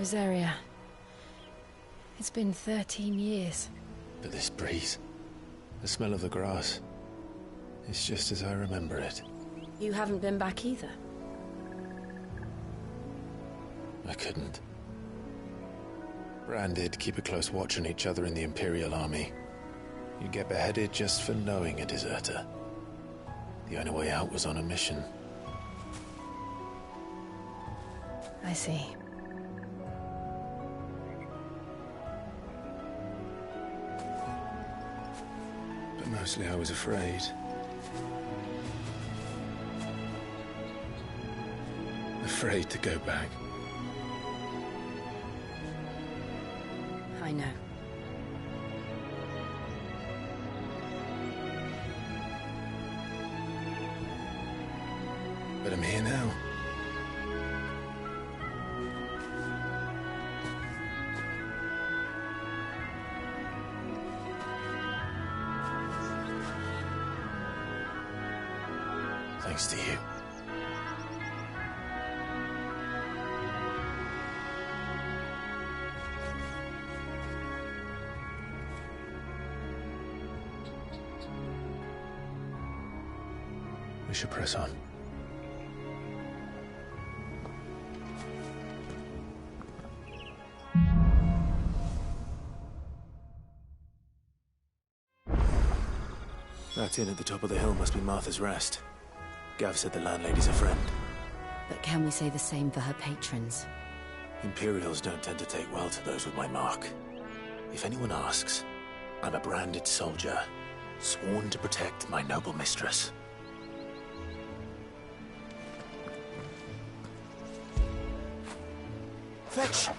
Rosaria. It's been 13 years. But this breeze, the smell of the grass, it's just as I remember it. You haven't been back either? I couldn't. Bran did keep a close watch on each other in the Imperial Army. You get beheaded just for knowing a deserter. The only way out was on a mission. I see. But mostly I was afraid. Afraid to go back. I know. But I'm here now. Thanks to you. We should press on. That inn at the top of the hill must be Martha's Rest. Gav said the landlady's a friend. But can we say the same for her patrons? Imperials don't tend to take well to those with my mark. If anyone asks, I'm a branded soldier, sworn to protect my noble mistress. Fetch!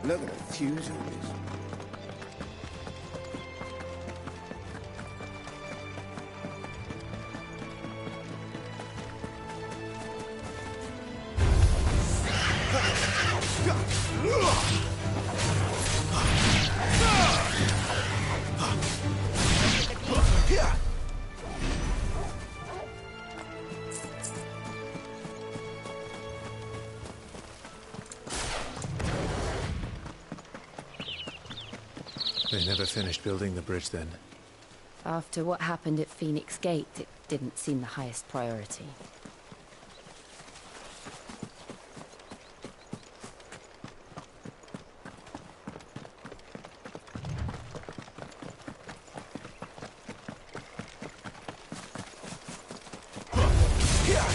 Look at the fuse on this. They never finished building the bridge then. After what happened at Phoenix Gate, it didn't seem the highest priority.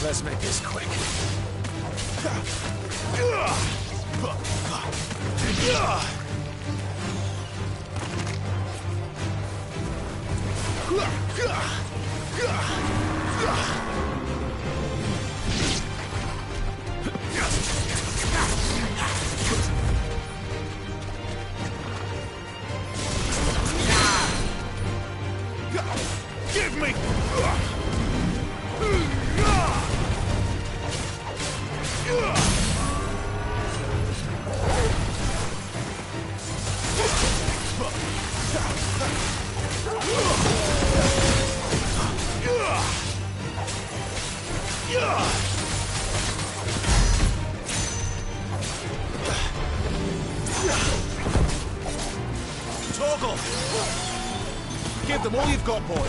Let's make this quick. Give me! Toggle! Give them all you've got, boy.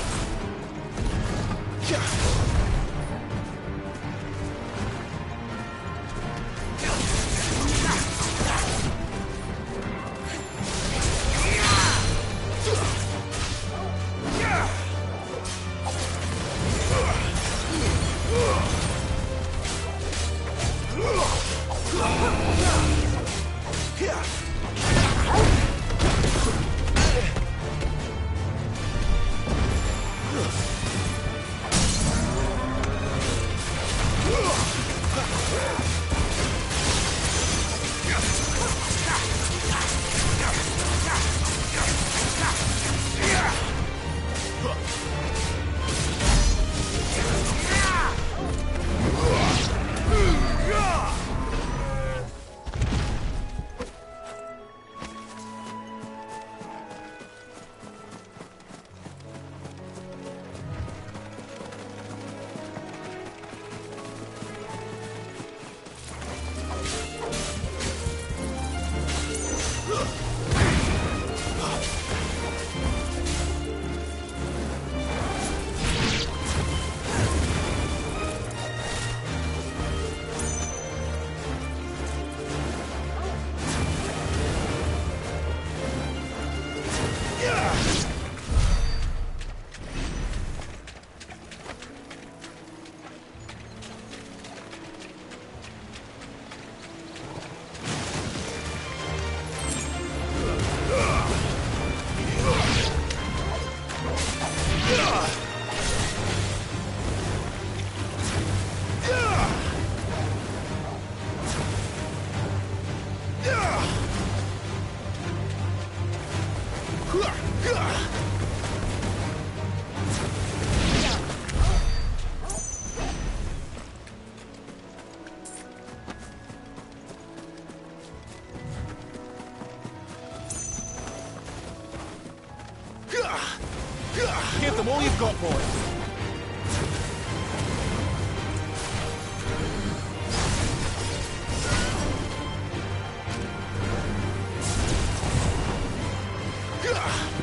Give them all you've got, boy.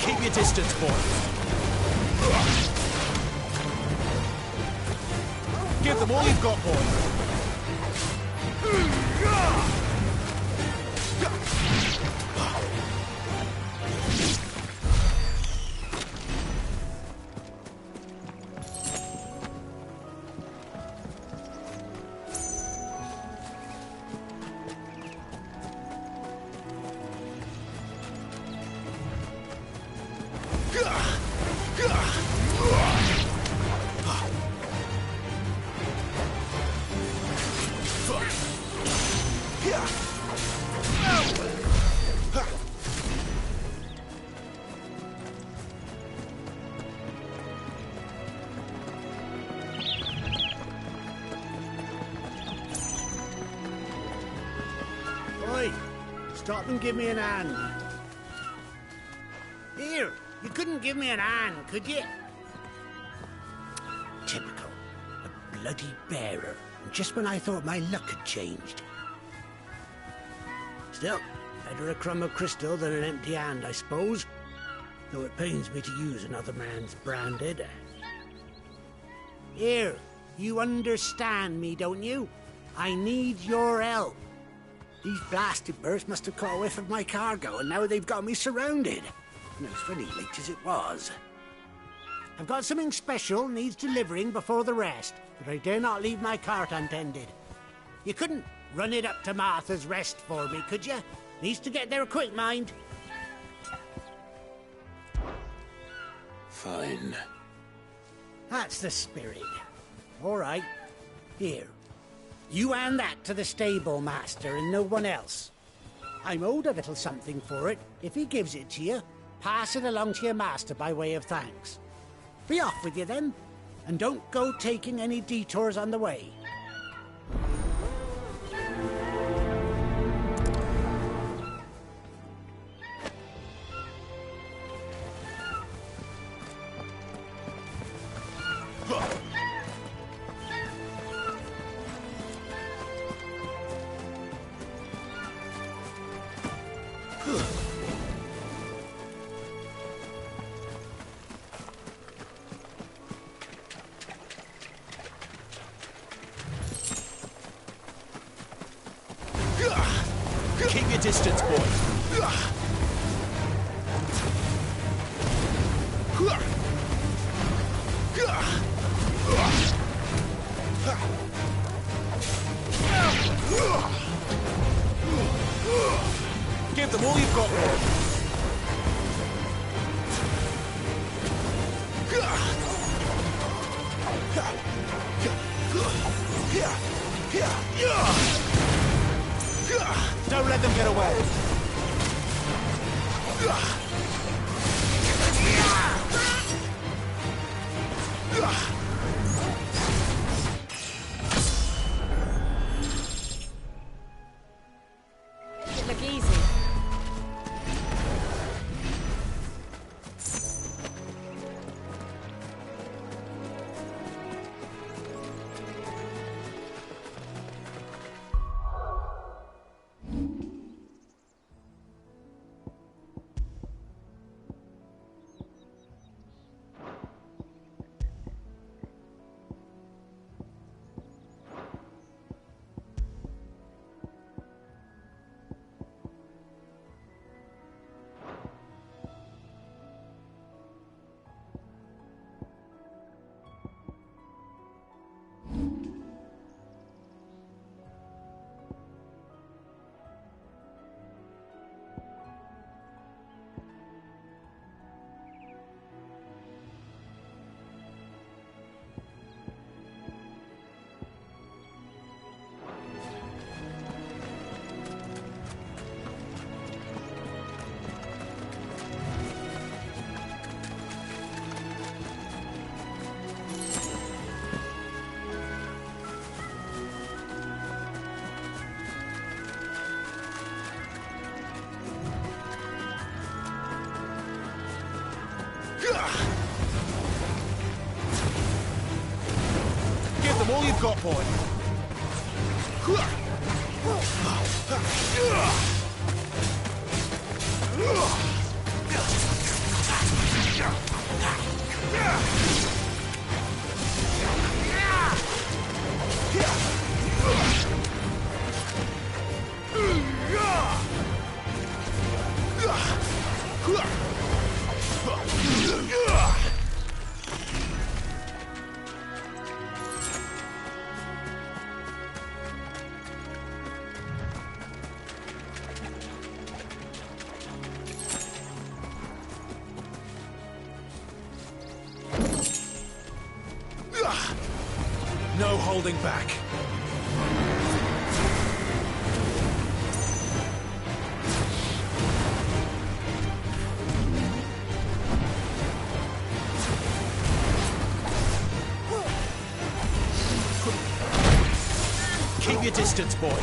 Keep your distance, boy. Give them all you've got, boy. Oi! Stop and give me an hand. Here, you couldn't give me an hand, could you? Typical. A bloody bearer. Just when I thought my luck had changed. Still, better a crumb of crystal than an empty hand, I suppose. Though it pains me to use another man's branded. Here, you understand me, don't you? I need your help. These blasted birds must have caught a whiff of my cargo, and now they've got me surrounded. And it was funny late as it was. I've got something special needs delivering before the rest, but I dare not leave my cart untended. You couldn't run it up to Martha's Rest for me, could you? Needs to get there quick, mind. Fine. That's the spirit. All right. Here. You hand that to the stable master and no one else. I'm owed a little something for it. If he gives it to you, pass it along to your master by way of thanks. Be off with you then, and don't go taking any detours on the way. Keep your distance, boy. Give them all you've got, boy. Don't let them get away. It look easy. them all you've got, boy. No holding back. Keep your distance, boy.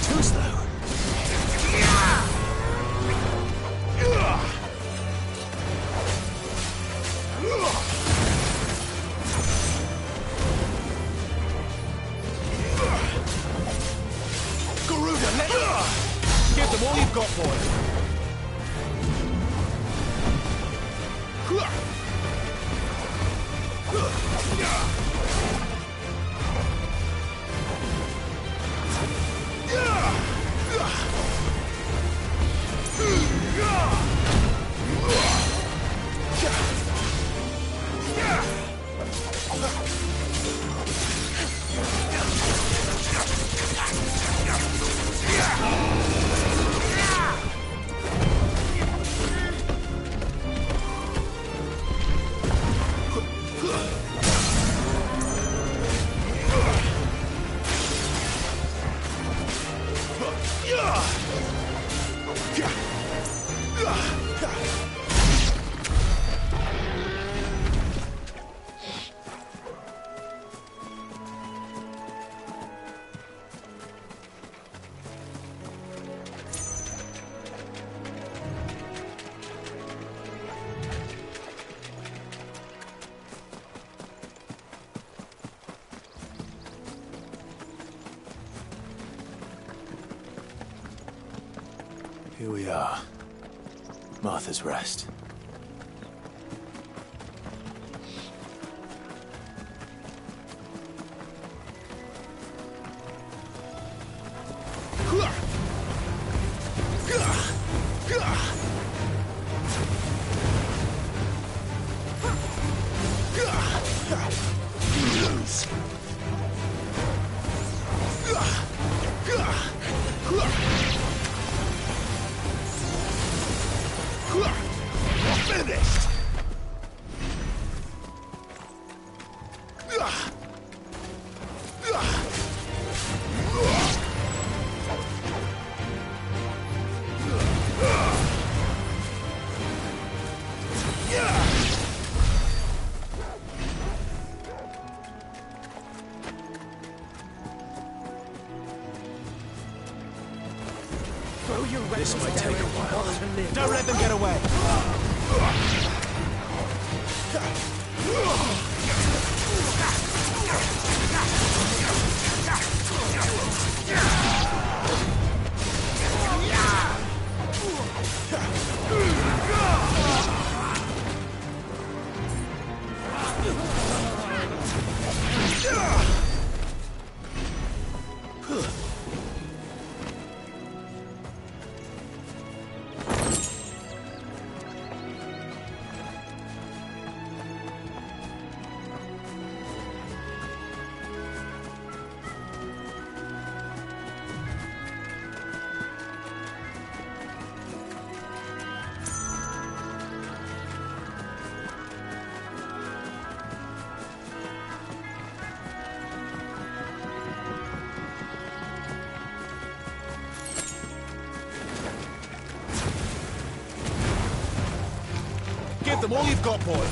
Too slow. Give them all you've got, boy. Here we are. Martha's Rest. Finished! This might take a while. Don't let them get away! Give them all you've got, boy.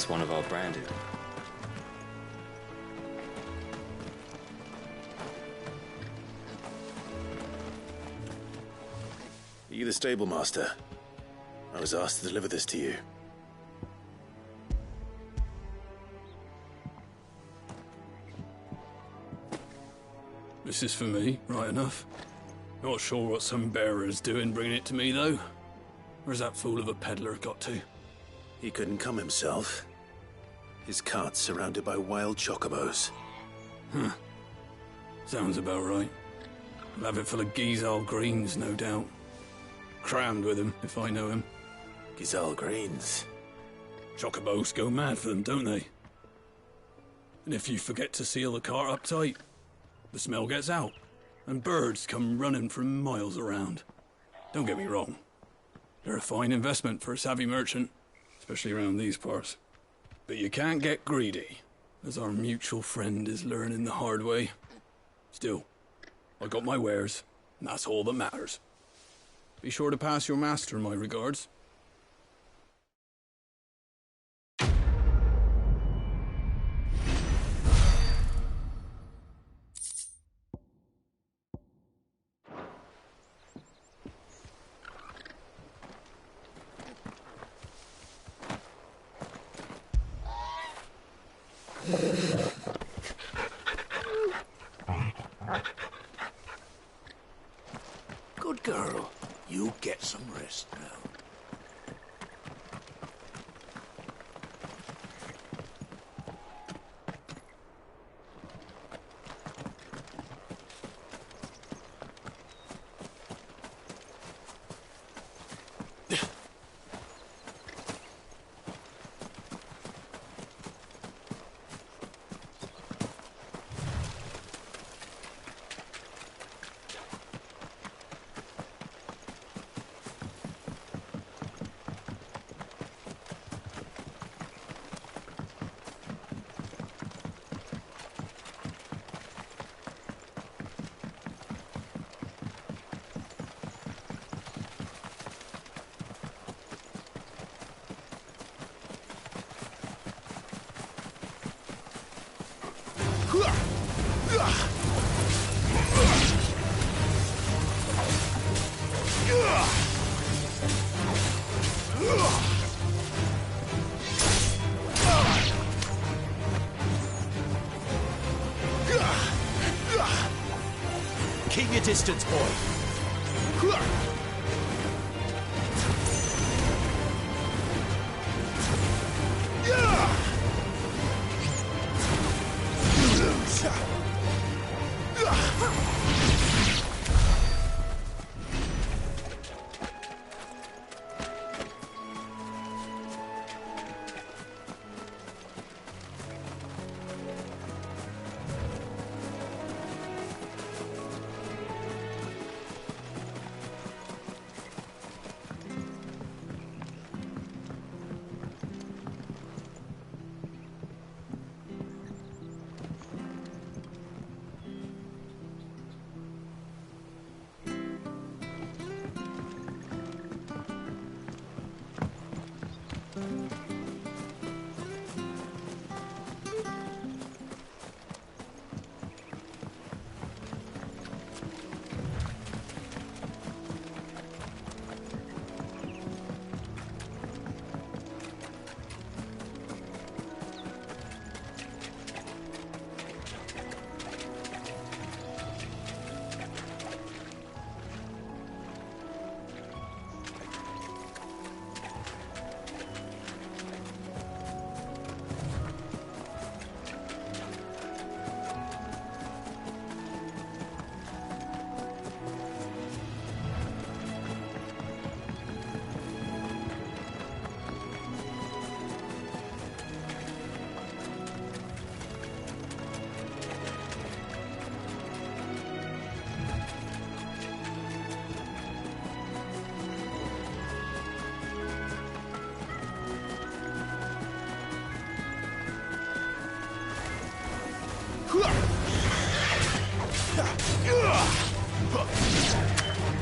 That's one of our branded. Are you the stable master? I was asked to deliver this to you. This is for me, right enough. Not sure what some bearer's doing bringing it to me, though. Where's that fool of a peddler got to? He couldn't come himself. His cart's surrounded by wild chocobos. Huh. Sounds about right. He'll have it full of Gizal greens, no doubt. Crammed with him, if I know him. Gizal greens. Chocobos go mad for them, don't they? And if you forget to seal the cart up tight, the smell gets out, and birds come running from miles around. Don't get me wrong. They're a fine investment for a savvy merchant, especially around these parts. But you can't get greedy, as our mutual friend is learning the hard way. Still, I got my wares, and that's all that matters. Be sure to pass your master my regards. Good girl. You get some rest now. Keep your distance, boy.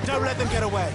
Don't let them get away.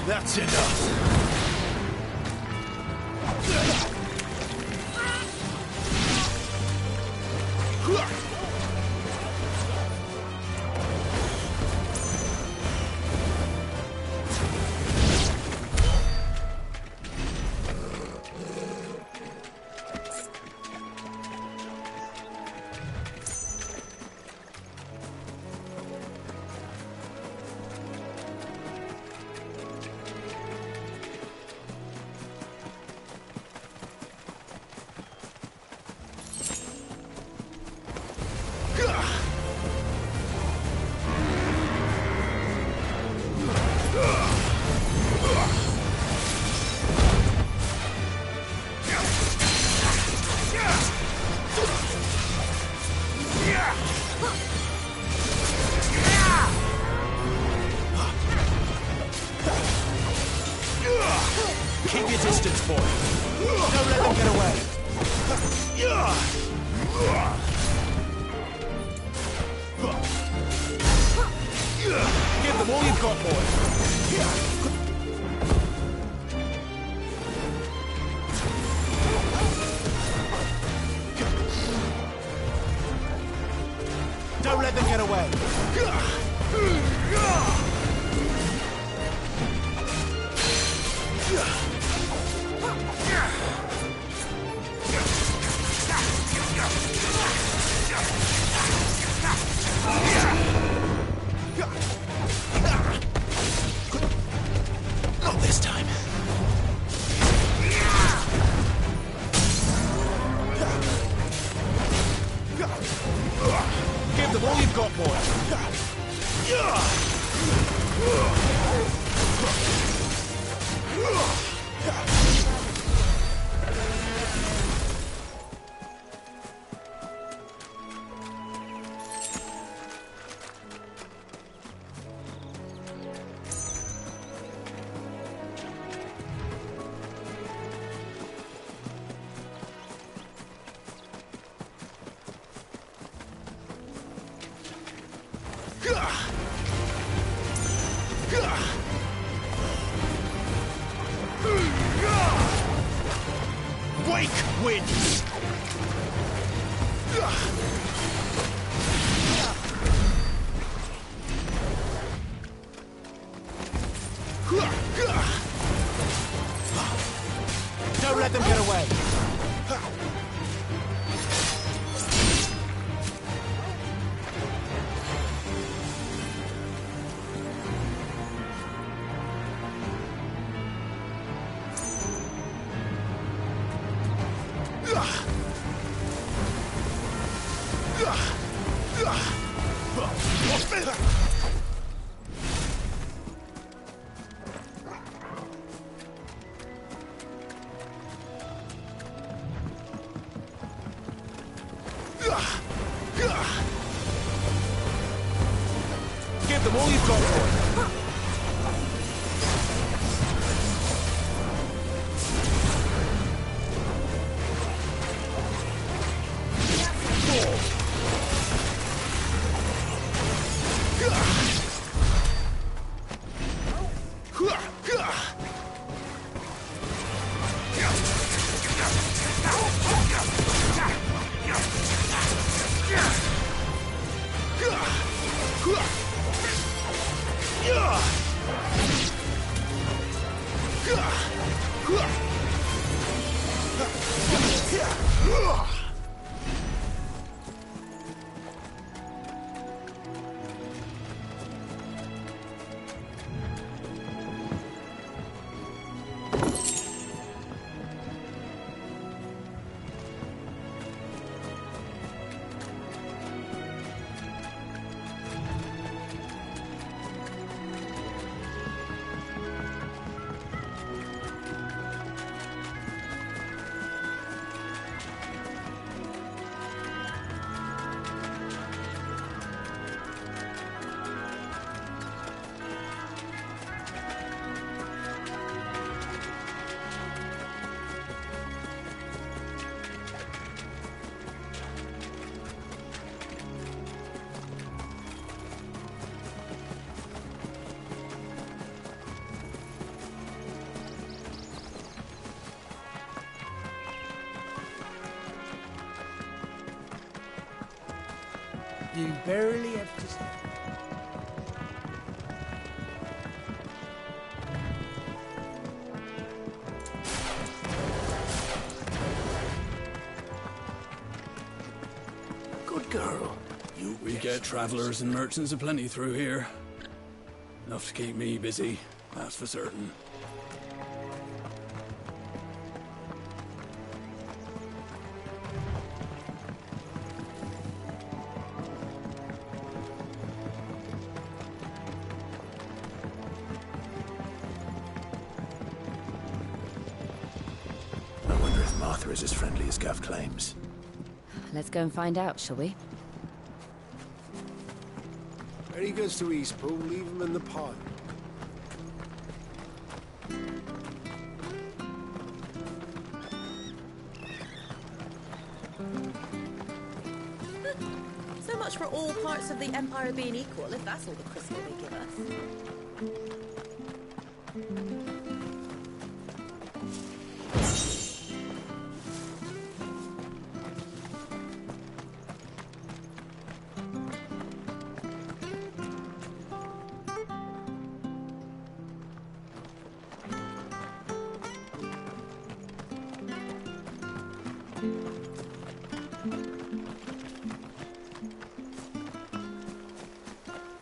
That's enough. Keep your distance, boy. Don't let them get away. Give them all you've got, boy. Don't let them get away. Not this time. Give them all you've got, boy. Wake wins! Don't let them get away! Give them all you've got, boy. You barely have to... Good girl. We get travellers and merchants aplenty through here. Enough to keep me busy, that's for certain. I wonder if Martha is as friendly as Gav claims. Let's go and find out, shall we? When he goes to Eastpool, leave him in the pond. So much for all parts of the Empire being equal, if that's all the crystal they give us.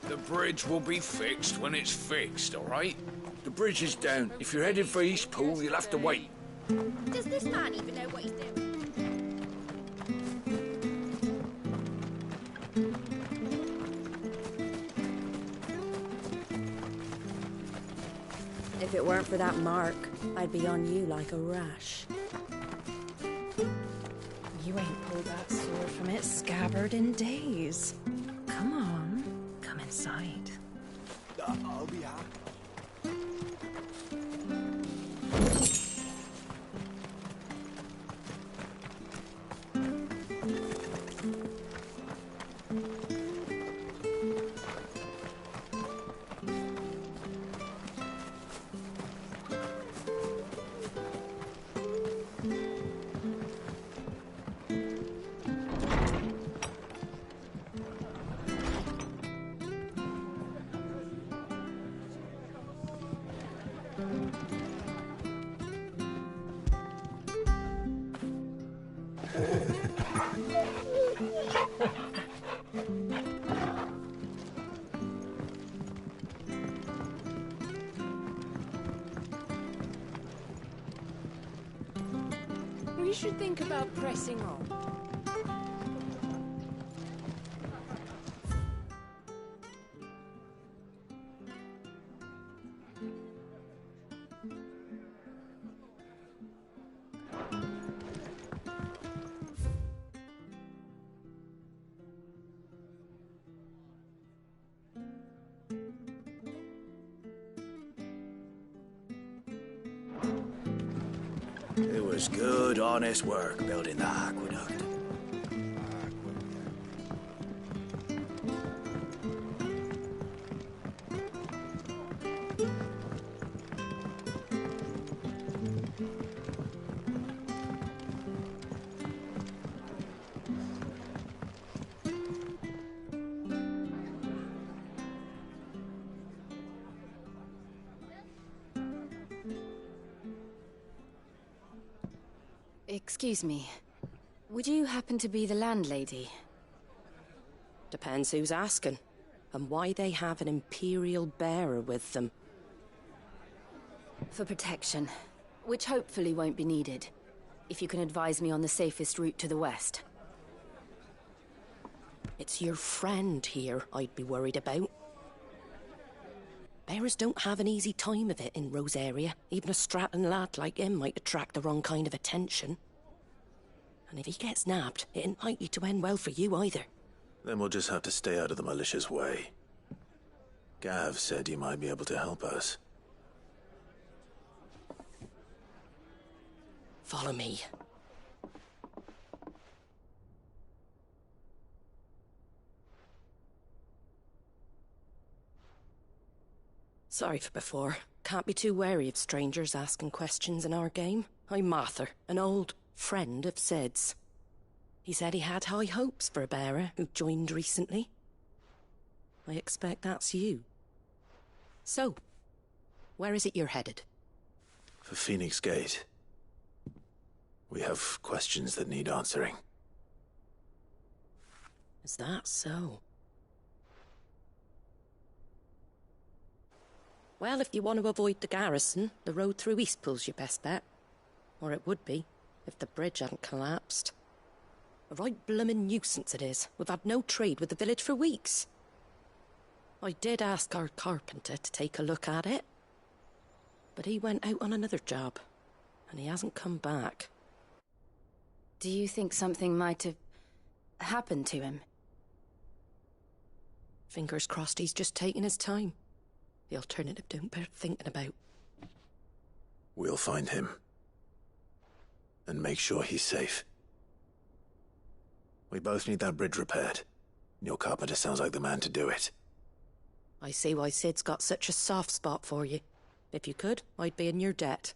The bridge will be fixed when it's fixed, all right? The bridge is down. If you're headed for Eastpool, you'll have to wait. Does this man even know what he's doing? If it weren't for that mark, I'd be on you like a rash. You ain't pulled that sword from its scabbard in days. Come on, come inside. I'll be happy. We should think about pressing on. It was good, honest work building that aqueduct. Excuse me. Would you happen to be the landlady? Depends who's asking, and why they have an Imperial bearer with them. For protection, which hopefully won't be needed. If you can advise me on the safest route to the west. It's your friend here I'd be worried about. Bearers don't have an easy time of it in Rose area. Even a Stratton lad like him might attract the wrong kind of attention. And if he gets nabbed, it ain't likely to end well for you either. Then we'll just have to stay out of the malicious way. Gav said you might be able to help us. Follow me. Sorry for before. Can't be too wary of strangers asking questions in our game. I'm Martha, an old friend of Sid's. He said he had high hopes for a bearer who joined recently. I expect that's you. So, where is it you're headed? For Phoenix Gate. We have questions that need answering. Is that so? Well, if you want to avoid the garrison, the road through Eastpool's your best bet. Or it would be, if the bridge hadn't collapsed. A right bloomin' nuisance it is. We've had no trade with the village for weeks. I did ask our carpenter to take a look at it. But he went out on another job, and he hasn't come back. Do you think something might have happened to him? Fingers crossed he's just taking his time. The alternative don't bear thinking about. We'll find him. And make sure he's safe. We both need that bridge repaired. Your carpenter sounds like the man to do it. I see why Sid's got such a soft spot for you. If you could, I'd be in your debt.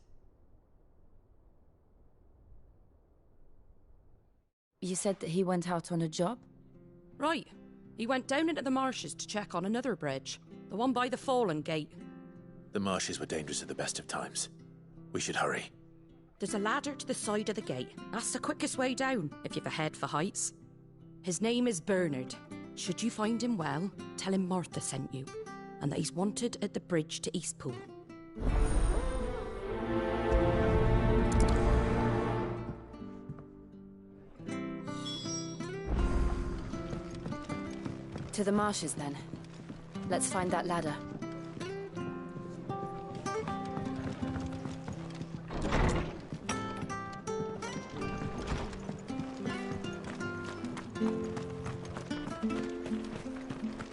You said that he went out on a job? Right. He went down into the marshes to check on another bridge. The one by the Fallen Gate. The marshes were dangerous at the best of times. We should hurry. There's a ladder to the side of the gate. That's the quickest way down, if you've a head for heights. His name is Bernard. Should you find him well, tell him Martha sent you, and that he's wanted at the bridge to Eastpool. To the marshes, then. Let's find that ladder.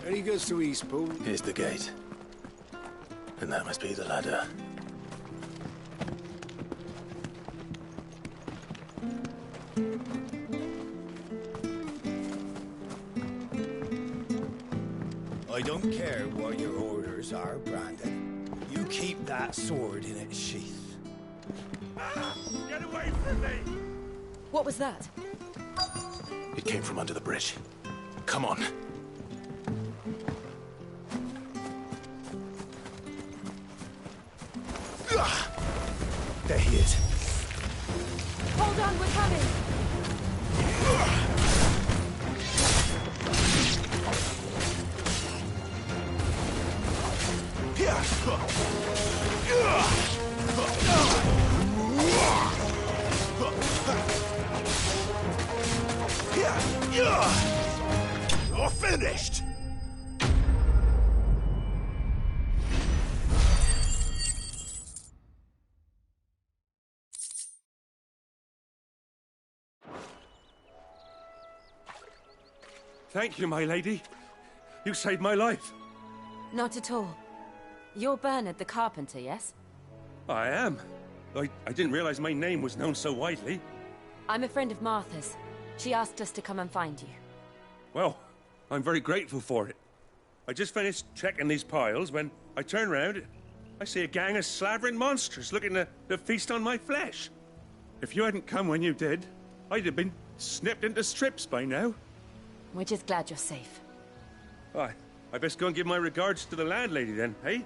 There he goes to Eastpool. Here's the gate. And that must be the ladder. I don't care what your orders are, Brandon. You keep that sword in its sheath. Get away from me! What was that? It came from under the bridge. Come on. There he is. Hold on, we're coming! You're finished! Thank you, my lady. You saved my life. Not at all. You're Bernard the carpenter, yes? I am. I didn't realize my name was known so widely. I'm a friend of Martha's. She asked us to come and find you. Well, I'm very grateful for it. I just finished checking these piles when I turn round. I see a gang of slavering monsters looking to feast on my flesh. If you hadn't come when you did, I'd have been snipped into strips by now. We're just glad you're safe. I best go and give my regards to the landlady then, eh?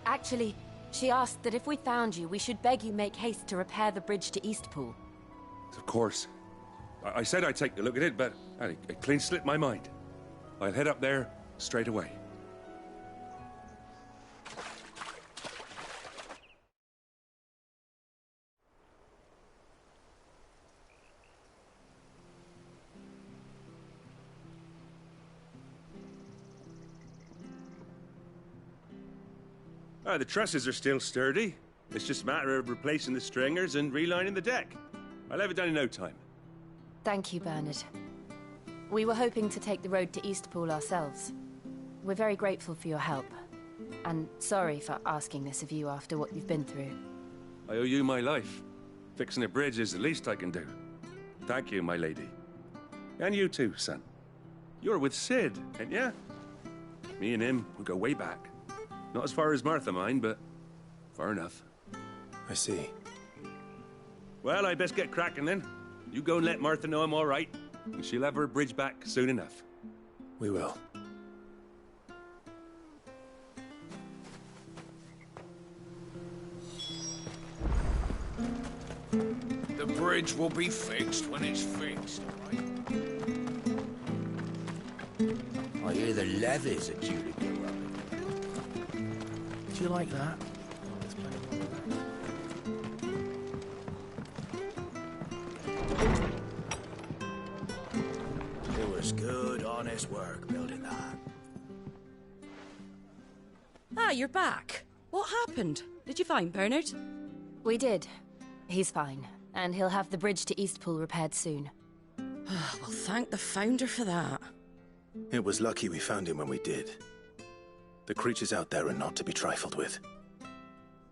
Actually, she asked that if we found you, we should beg you make haste to repair the bridge to Eastpool. Of course. I said I'd take a look at it, but it clean slipped my mind. I'll head up there straight away. The trusses are still sturdy. It's just a matter of replacing the stringers and relining the deck. I'll have it done in no time. Thank you, Bernard. We were hoping to take the road to Eastpool ourselves. We're very grateful for your help. And sorry for asking this of you after what you've been through. I owe you my life. Fixing a bridge is the least I can do. Thank you, my lady. And you too, son. You're with Sid, ain't ya? Me and him, we go way back. Not as far as Martha, mind, but far enough. I see. Well, I best get cracking then. You go and let Martha know I'm all right, and she'll have her bridge back soon enough. We will. The bridge will be fixed when it's fixed, all right? I hear the levies are due to go up. Do you like that? It was good, honest work building that. Ah, you're back. What happened? Did you find Bernard? We did. He's fine, and he'll have the bridge to Eastpool repaired soon. Well, thank the Founder for that. It was lucky we found him when we did. The creatures out there are not to be trifled with.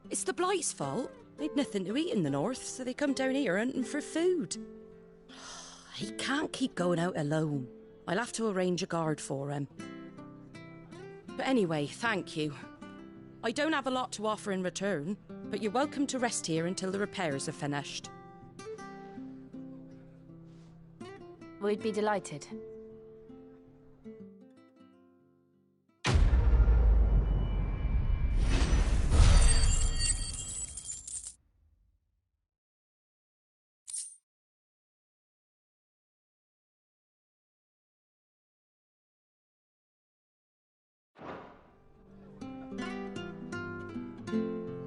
It's the Blight's fault. They'd nothing to eat in the north, so they come down here hunting for food. He can't keep going out alone. I'll have to arrange a guard for him. But anyway, thank you. I don't have a lot to offer in return, but you're welcome to rest here until the repairs are finished. We'd be delighted.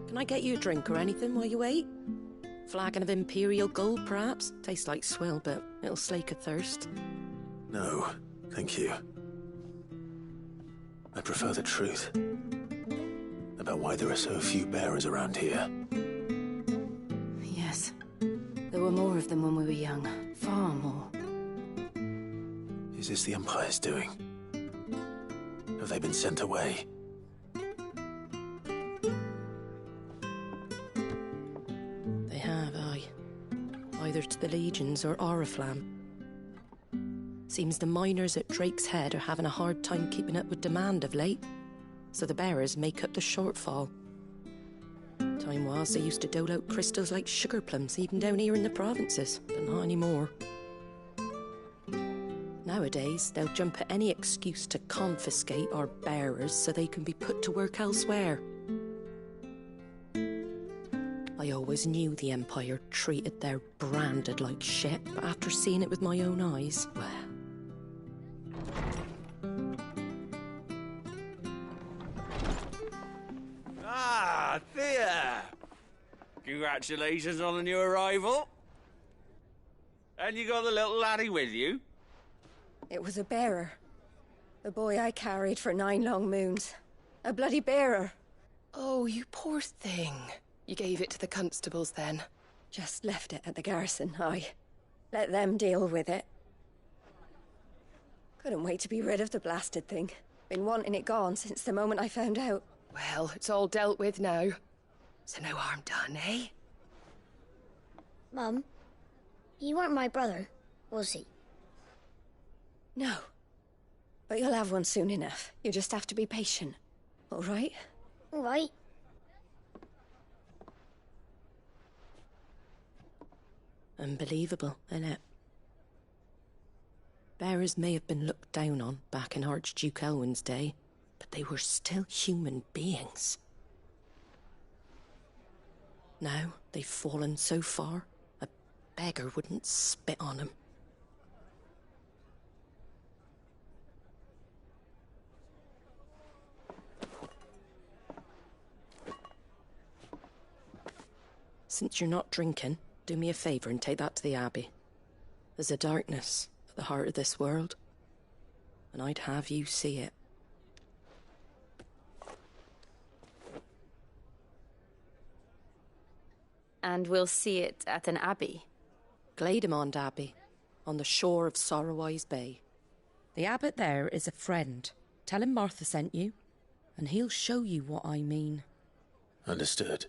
Can I get you a drink or anything while you wait? Flagon of Imperial Gold, perhaps? Tastes like swill, but it'll slake a thirst. No, thank you. I prefer the truth. About why there are so few bearers around here. Yes. There were more of them when we were young. Far more. Is this the Empire's doing? Have they been sent away? They have, aye. Either to the Legions or Oriflamme. Seems the miners at Drake's Head are having a hard time keeping up with demand of late, so the bearers make up the shortfall. Time was they used to dole out crystals like sugar plums even down here in the provinces, but not anymore. Nowadays, they'll jump at any excuse to confiscate our bearers so they can be put to work elsewhere. I always knew the Empire treated their branded like shit, but after seeing it with my own eyes, well... Ah, Thea! Congratulations on the new arrival. And you got the little laddie with you? It was a bearer. The boy I carried for 9 long moons. A bloody bearer. Oh, you poor thing. You gave it to the constables then? Just left it at the garrison, aye. Let them deal with it. Couldn't wait to be rid of the blasted thing. Been wanting it gone since the moment I found out. Well, it's all dealt with now. So no harm done, eh? Mum, you weren't my brother, was he? No. But you'll have one soon enough. You just have to be patient. All right? All right. Unbelievable, innit? Bearers may have been looked down on back in Archduke Elwin's day, but they were still human beings. Now they've fallen so far, a beggar wouldn't spit on him. Since you're not drinking, do me a favour and take that to the Abbey. There's a darkness at the heart of this world, and I'd have you see it. And we'll see it at an abbey? Glademond Abbey, on the shore of Sorrowwise Bay. The abbot there is a friend. Tell him Martha sent you, and he'll show you what I mean. Understood.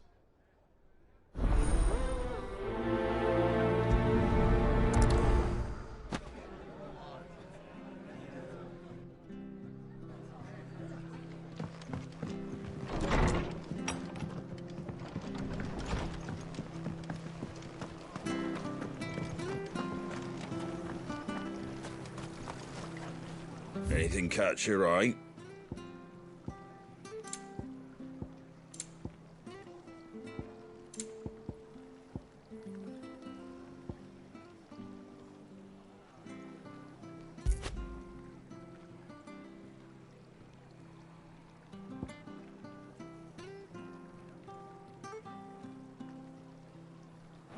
Anything catch your eye?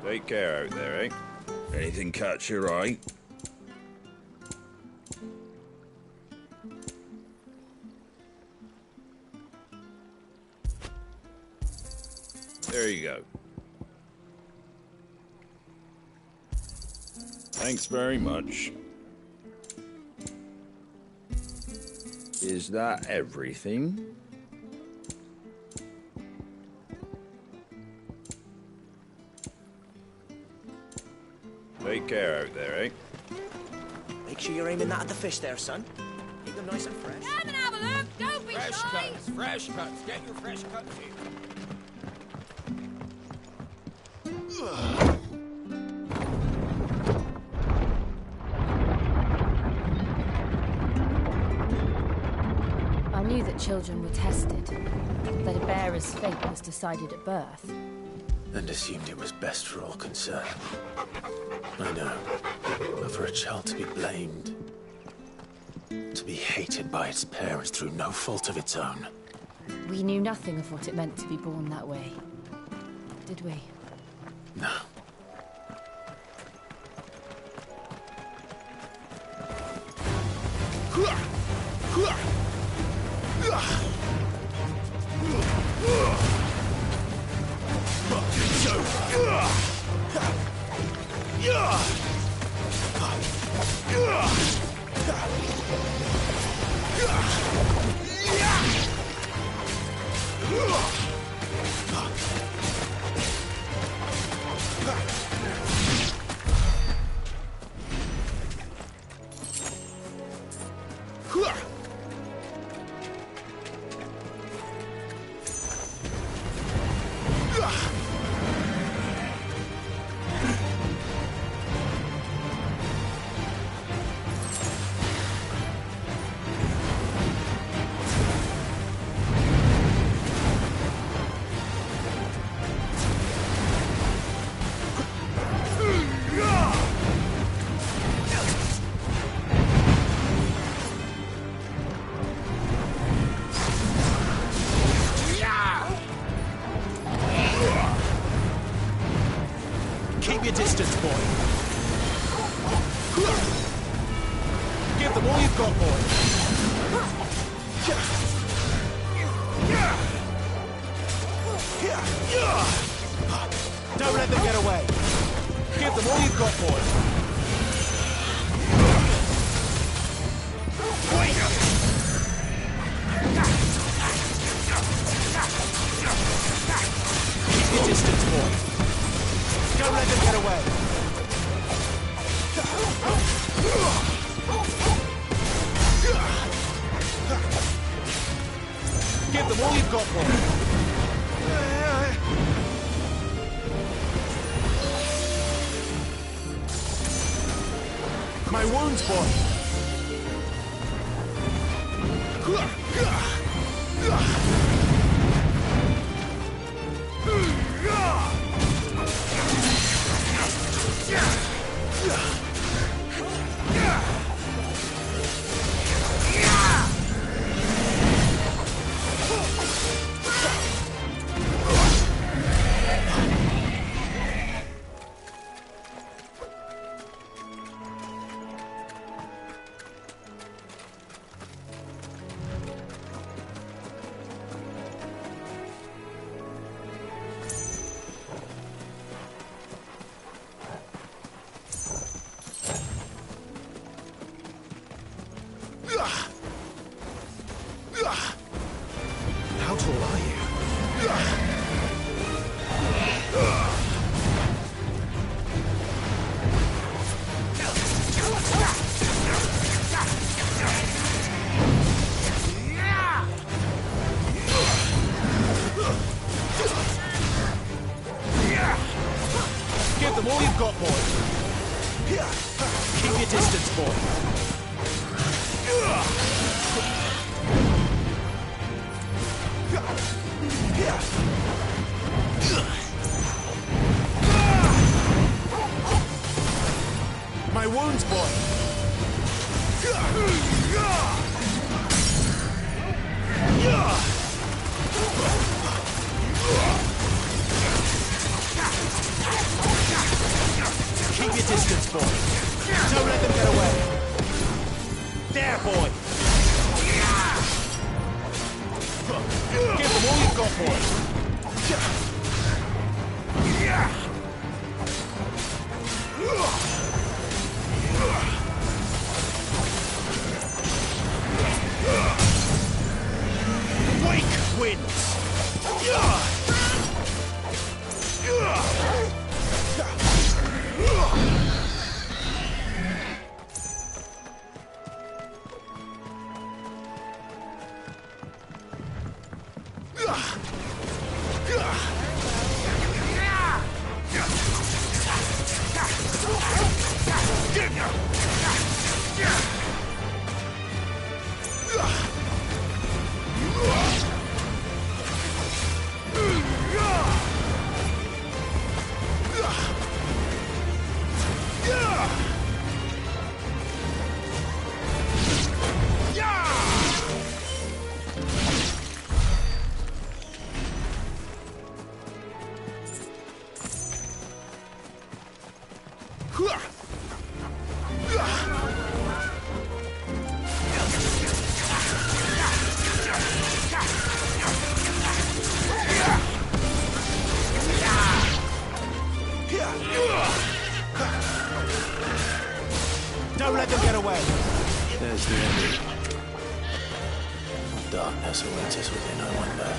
Take care out there, eh? Anything catch your eye? There you go. Thanks very much. Is that everything? Take care out there, eh? Make sure you're aiming that at the fish there, son. Keep them nice and fresh. Come and have a look. Don't be Fresh shy. cuts, fresh cuts. Get your fresh cuts in. I knew that children were tested, that a bearer's fate was decided at birth. And assumed it was best for all concerned. I know. But for a child to be blamed, to be hated by its parents through no fault of its own. We knew nothing of what it meant to be born that way, did we? No. Keep your distance, boy. Give them all you've got, boy. Don't let them get away. Give them all you've got, boy. Keep your distance, boy. Don't let them get away. Give them all you've got, boy. My wounds, boy. Yeah! Give them all you've got, boy. Keep your distance, boy. My wounds, boy. Keep your distance, boy. Don't let them get away. There, boy. Give them all you've got, boy. Wake winds. Don't let them get away. There's the enemy. Darkness awaits us within, I wonder.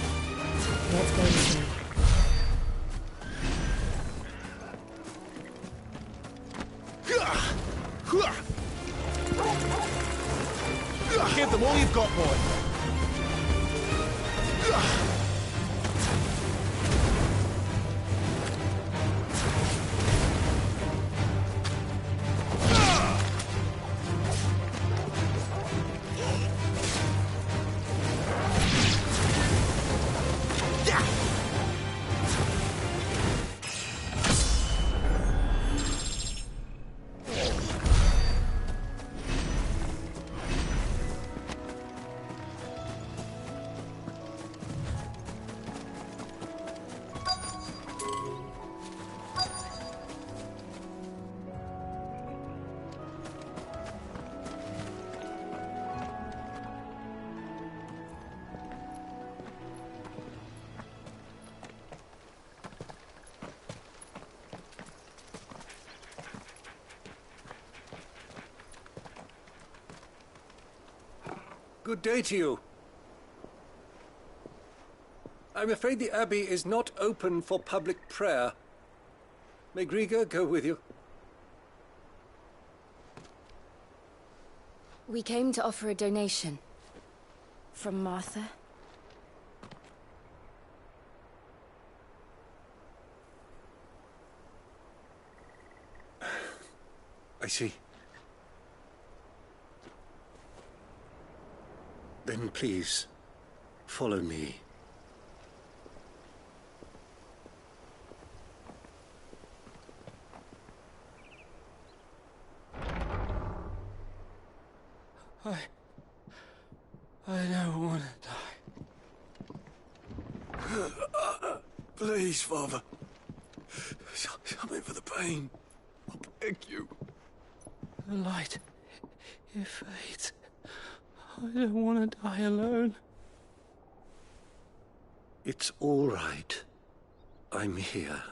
Let's go and see. Give them all you've got, boy. Good day to you. I'm afraid the Abbey is not open for public prayer. May Griga go with you? We came to offer a donation. From Martha. I see. Then please, follow me. I don't want to die. Please, Father. Something for the pain. I beg you. The light, it fades. I don't want to die alone. It's all right. I'm here.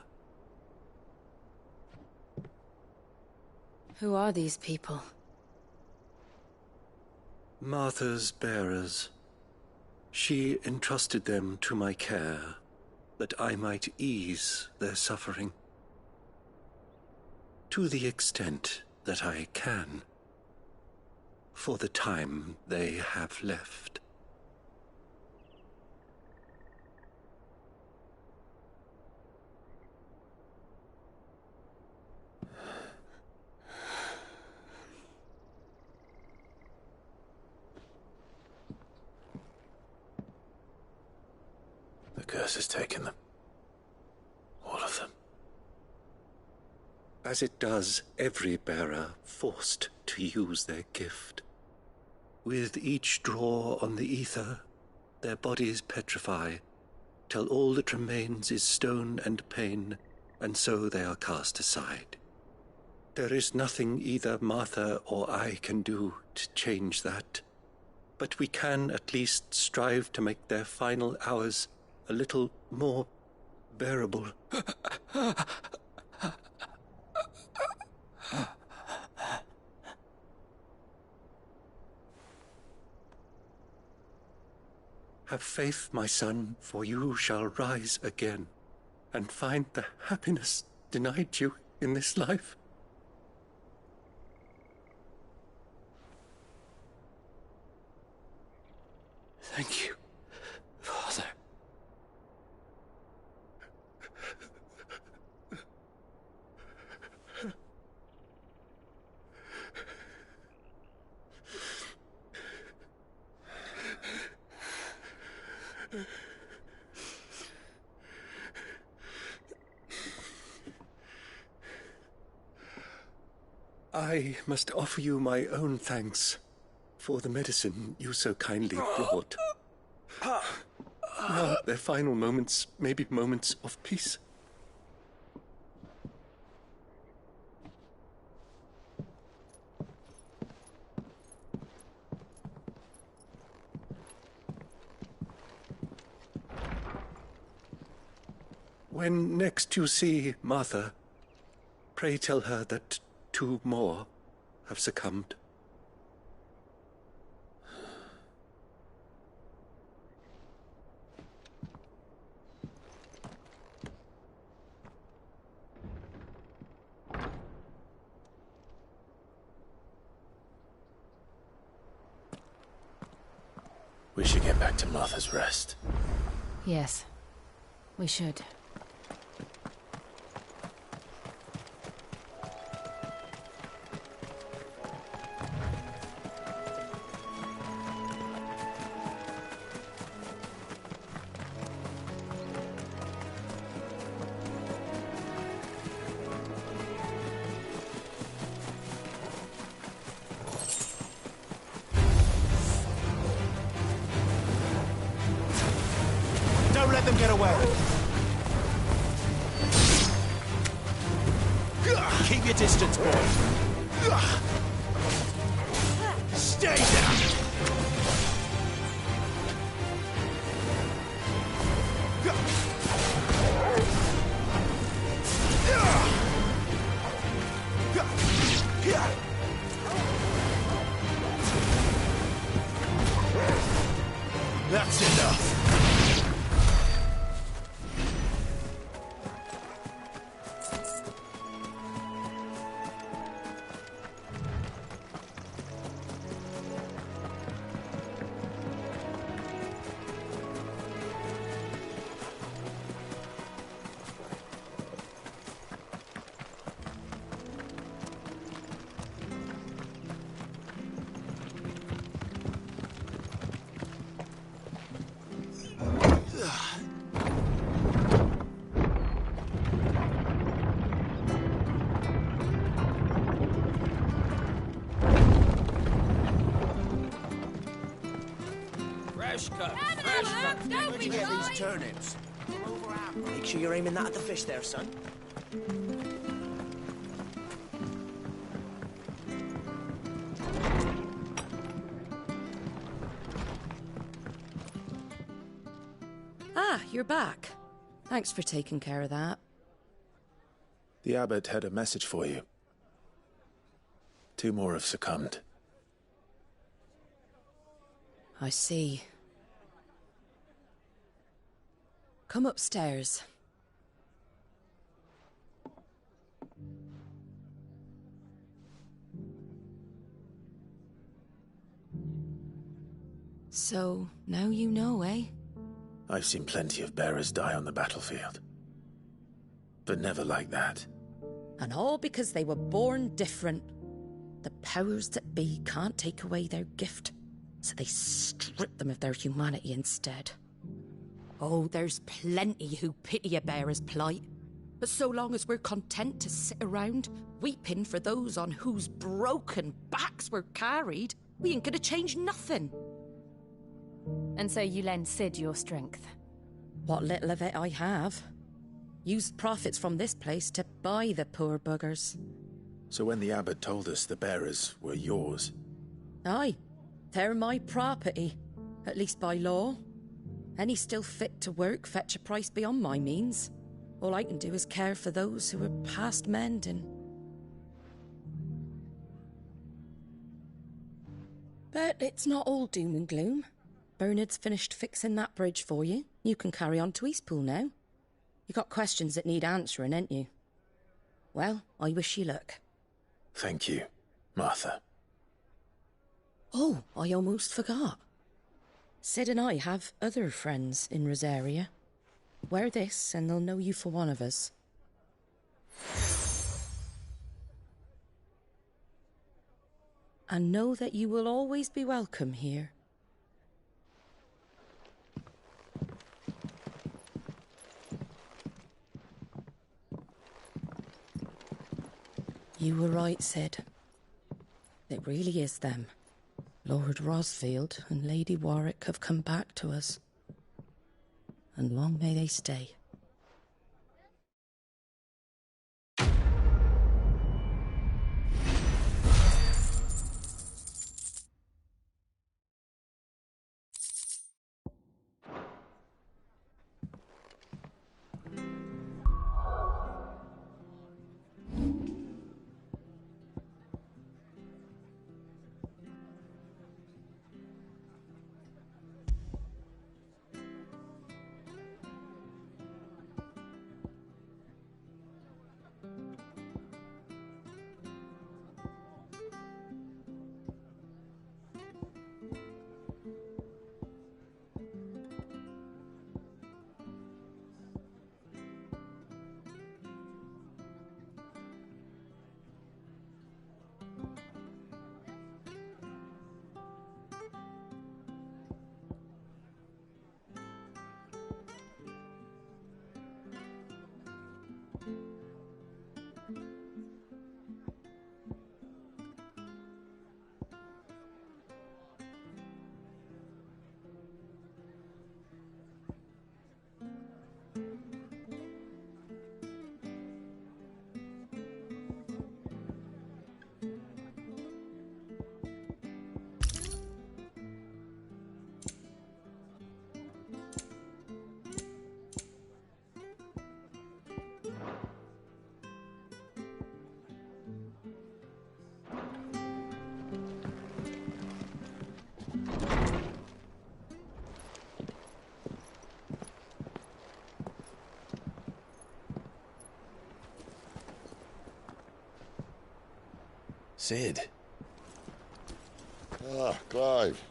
Who are these people? Martha's bearers. She entrusted them to my care, that I might ease their suffering. To the extent that I can. For the time they have left. taken them. All of them. As it does every bearer forced to use their gift. With each draw on the ether, their bodies petrify, till all that remains is stone and pain, and so they are cast aside. There is nothing either Martha or I can do to change that, but we can at least strive to make their final hours a little more bearable. Have faith, my son, for you shall rise again, and find the happiness denied you in this life. Thank you, Father. I must offer you my own thanks for the medicine you so kindly brought. Now, their final moments may be moments of peace. When next you see Martha, pray tell her that 2 more have succumbed. We should get back to Martha's Rest. Yes, we should. Don't let them get away. Keep your distance, boy. Stay down. That's enough. Fresh cut, fresh cut. Where'd you get these turnips? Make sure you're aiming that at the fish there, son. Ah, you're back. Thanks for taking care of that. The abbot had a message for you. 2 more have succumbed. I see. Come upstairs. So, now you know, eh? I've seen plenty of bearers die on the battlefield. But never like that. And all because they were born different. The powers that be can't take away their gift, so they strip them of their humanity instead. Oh, there's plenty who pity a bearer's plight. But so long as we're content to sit around, weeping for those on whose broken backs we're carried, we ain't gonna change nothing. And so you lend Sid your strength? What little of it I have. Used profits from this place to buy the poor buggers. So when the abbot told us the bearers were yours... Aye, they're my property, at least by law. Any still fit to work fetch a price beyond my means. All I can do is care for those who are past mending. But it's not all doom and gloom. Bernard's finished fixing that bridge for you. You can carry on to Eastpool now. You got questions that need answering, ain't you? Well, I wish you luck. Thank you, Martha. Oh, I almost forgot. Sid and I have other friends in Rosaria. Wear this and they'll know you for one of us. And know that you will always be welcome here. You were right, Sid. It really is them. Lord Rosfield and Lady Warwick have come back to us. And long may they stay. Sid. Ah, Clive.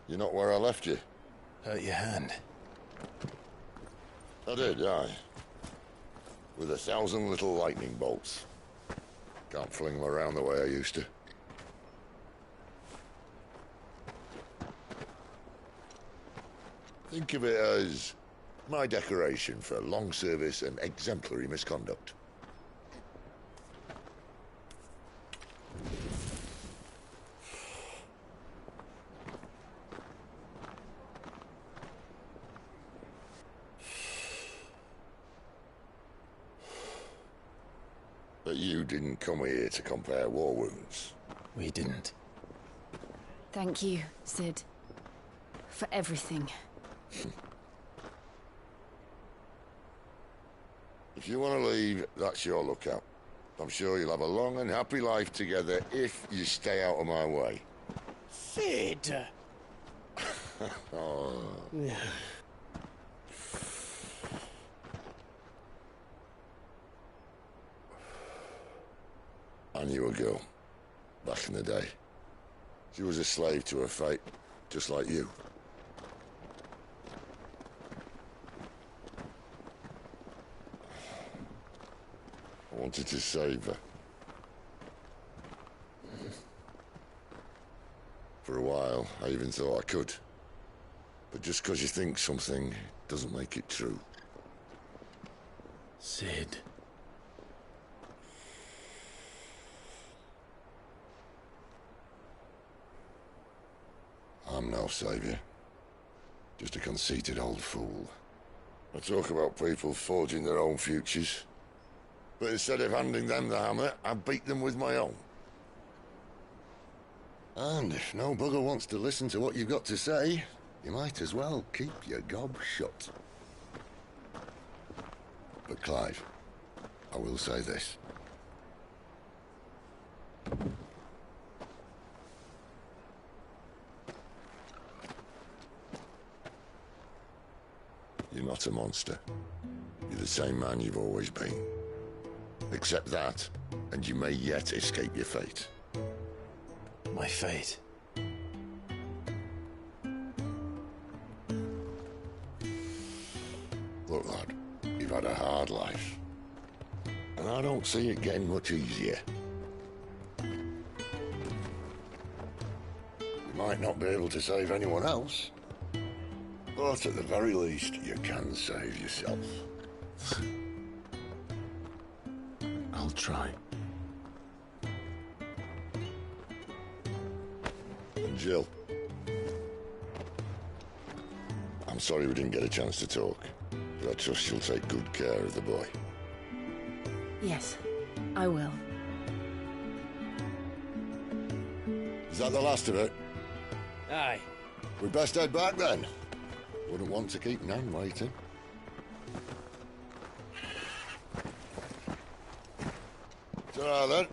You're not where I left you. Hurt your hand. I did, aye. With 1,000 little lightning bolts. Can't fling them around the way I used to. Think of it as my decoration for long service and exemplary misconduct. But you didn't come here to compare war wounds. We didn't. Thank you, Sid. For everything. If you want to leave, that's your lookout. I'm sure you'll have a long and happy life together if you stay out of my way. Sid! Oh. I knew a girl, back in the day. She was a slave to her fate, just like you. I wanted to save her. For a while, I even thought I could. But just because you think something doesn't make it true. Sid. I'm no saviour. Just a conceited old fool. I talk about people forging their own futures. But instead of handing them the hammer, I beat them with my own. And if no bugger wants to listen to what you've got to say, you might as well keep your gob shut. But Clive, I will say this. You're not a monster. You're the same man you've always been. Accept that, and you may yet escape your fate. My fate? Look, lad, you've had a hard life. And I don't see it getting much easier. You might not be able to save anyone else, but at the very least, you can save yourself. I'll try. And Jill, I'm sorry we didn't get a chance to talk, but I trust you'll take good care of the boy. Yes, I will. Is that the last of it? Aye. We best head back then. Wouldn't want to keep Nan waiting. Ta-ra then.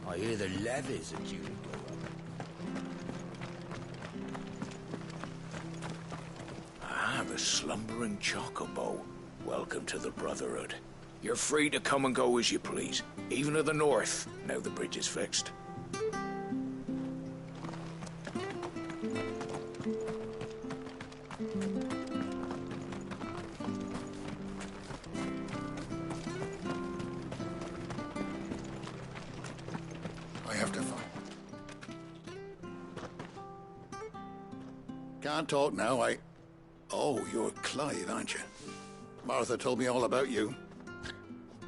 I hear the levies are due to go up. Ah, the slumbering chocobo. Welcome to the Brotherhood. You're free to come and go as you please, even to the north, now the bridge is fixed. I have to find. Can't talk now, Oh, you're Clive, aren't you? Martha told me all about you.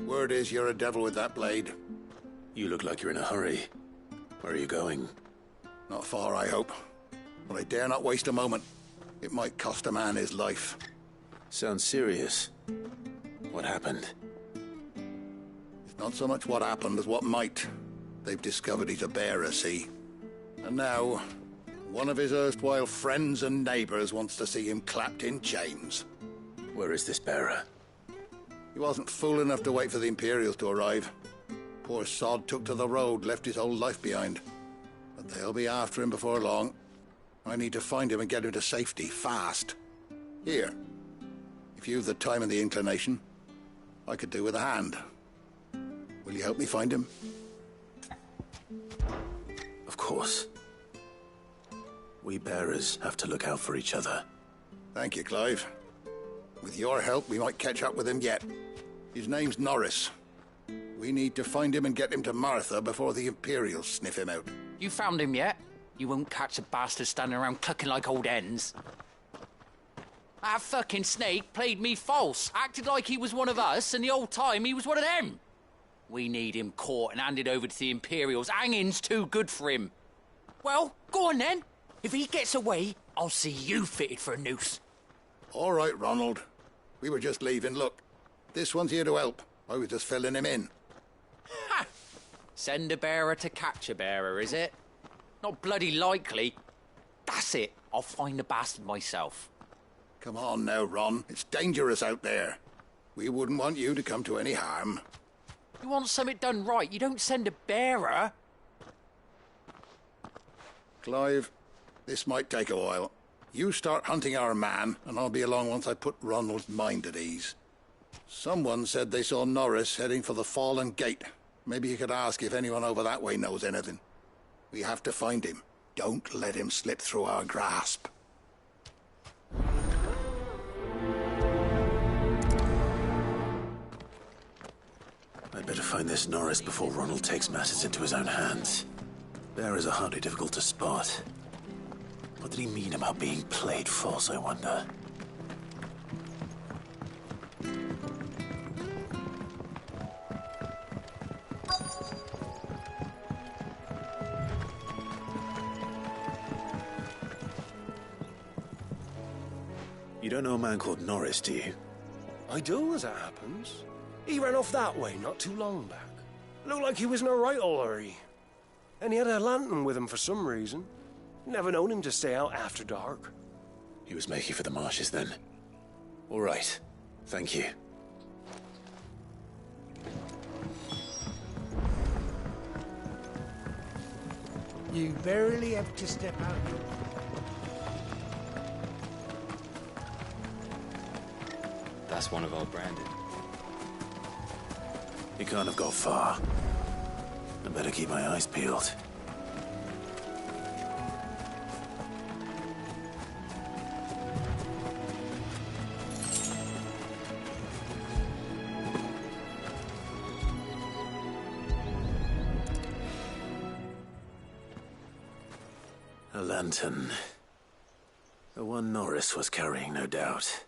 Word is you're a devil with that blade. You look like you're in a hurry. Where are you going? Not far, I hope. But I dare not waste a moment. It might cost a man his life. Sounds serious. What happened? It's not so much what happened as what might. They've discovered he's a bearer, see? And now, one of his erstwhile friends and neighbors wants to see him clapped in chains. Where is this bearer? He wasn't fool enough to wait for the Imperials to arrive. Poor sod took to the road, left his whole life behind. But they'll be after him before long. I need to find him and get him to safety, fast. Here, if you've the time and the inclination, I could do with a hand. Will you help me find him? Of course. We bearers have to look out for each other. Thank you, Clive. With your help, we might catch up with him yet. His name's Norris. We need to find him and get him to Martha before the Imperials sniff him out. You found him yet? You won't catch a bastard standing around clucking like old hens. That fucking snake played me false, acted like he was one of us, and the whole time he was one of them. We need him caught and handed over to the Imperials. Hanging's too good for him. Well, go on then. If he gets away, I'll see you fitted for a noose. All right, Ronald. We were just leaving. Look, this one's here to help. I was just filling him in. Ha! Send a bearer to catch a bearer, is it? Not bloody likely. That's it. I'll find the bastard myself. Come on now, Ron. It's dangerous out there. We wouldn't want you to come to any harm. You want something done right, you don't send a bearer. Clive, this might take a while. You start hunting our man, and I'll be along once I put Ronald's mind at ease. Someone said they saw Norris heading for the Fallen Gate. Maybe you could ask if anyone over that way knows anything. We have to find him. Don't let him slip through our grasp. I'd better find this Norris before Ronald takes matters into his own hands. Bearers are hardly difficult to spot. What did he mean about being played false, I wonder? You don't know a man called Norris, do you? I do, as it happens. He ran off that way not too long back. Looked like he was in a right old hurry. And he had a lantern with him for some reason. Never known him to stay out after dark. He was making for the marshes then. All right. Thank you. You barely have to step out. That's one of our branded. He can't have got far. I better keep my eyes peeled. A lantern. The one Norris was carrying, no doubt.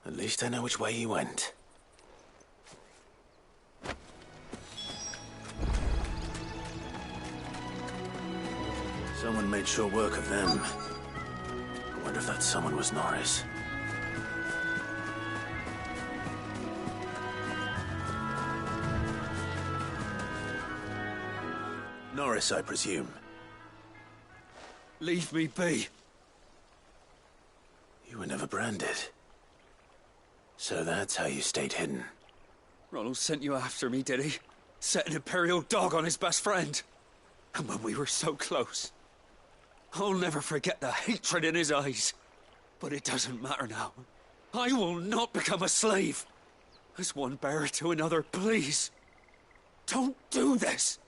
At least I know which way he went. Someone made short work of them. I wonder if that someone was Norris. Norris, I presume. Leave me be. You were never branded. So that's how you stayed hidden. Ronald sent you after me, did he? Set an Imperial dog on his best friend. And when we were so close. I'll never forget the hatred in his eyes. But it doesn't matter now. I will not become a slave. As one bearer to another, please. Don't do this.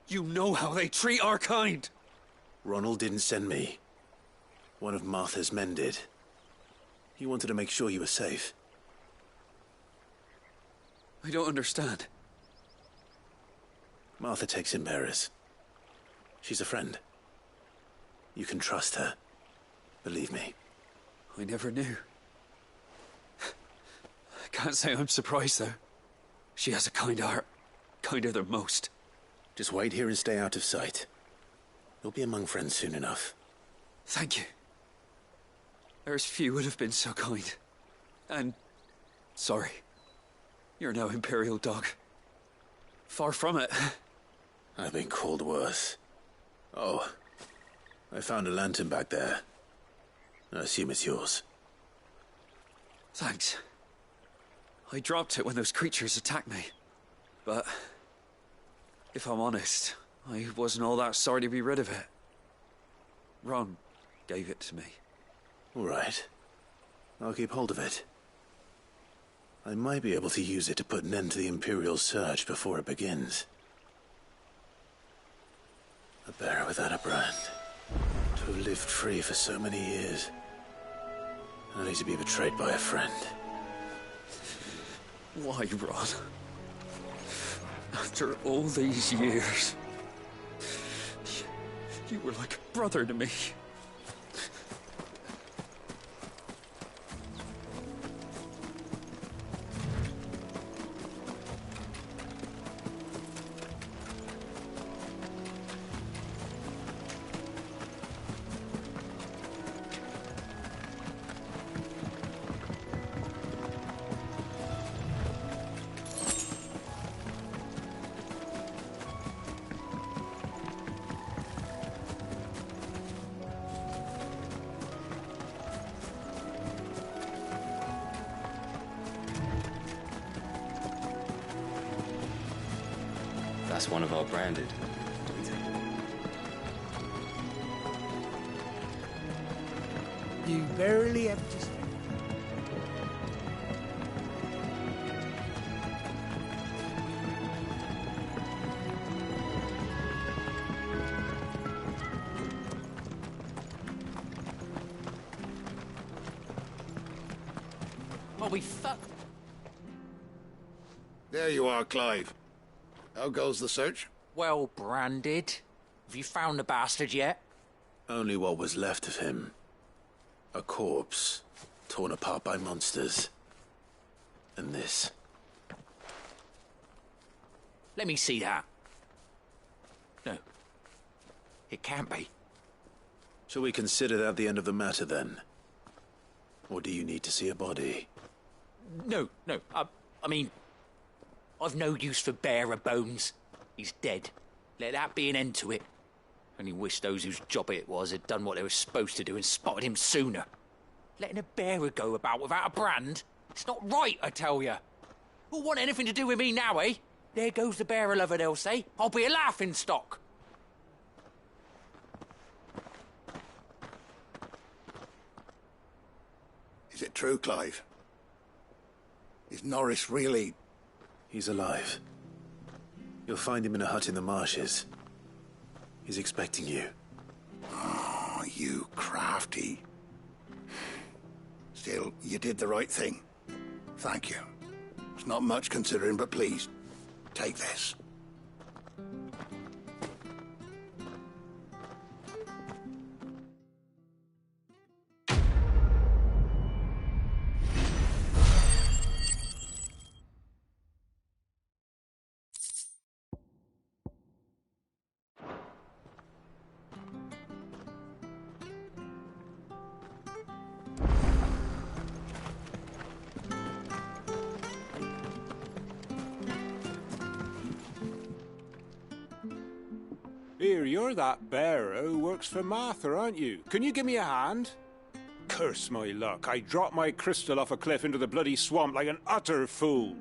You know how they treat our kind. Ronald didn't send me. One of Martha's men did. He wanted to make sure you were safe. I don't understand. Martha takes in bearers. She's a friend. You can trust her. Believe me. I never knew. I can't say I'm surprised, though. She has a kind heart. Kinder than most. Just wait here and stay out of sight. You'll be among friends soon enough. Thank you. There's few would have been so kind. And... sorry. You're no Imperial dog. Far from it. I've been called worse. Oh. I found a lantern back there. I assume it's yours. Thanks. I dropped it when those creatures attacked me. But... if I'm honest, I wasn't all that sorry to be rid of it. Ron gave it to me. All right. I'll keep hold of it. I might be able to use it to put an end to the Imperial Surge before it begins. A bearer without a brand. To have lived free for so many years. Only to be betrayed by a friend. Why, Ron? After all these years, you were like a brother to me. That's one of our branded. You barely have to... I'll be fucked. There you are, Clive. How goes the search? Well branded. Have you found the bastard yet? Only what was left of him. A corpse, torn apart by monsters. And this. Let me see that. No. It can't be. Shall we consider that the end of the matter, then? Or do you need to see a body? No. I mean, I've no use for bearer bones. He's dead. Let that be an end to it. Only wish those whose job it was had done what they were supposed to do and spotted him sooner. Letting a bearer go about without a brand? It's not right, I tell you. Who'll want anything to do with me now, eh? There goes the bearer lover, they'll say. I'll be a laughing stock. Is it true, Clive? Is Norris really... He's alive. You'll find him in a hut in the marshes. He's expecting you. Oh, you crafty. Still, you did the right thing. Thank you. It's not much considering, but please, take this. Here, you're that bearer who works for Martha, aren't you? Can you give me a hand? Curse my luck, I dropped my crystal off a cliff into the bloody swamp like an utter fool.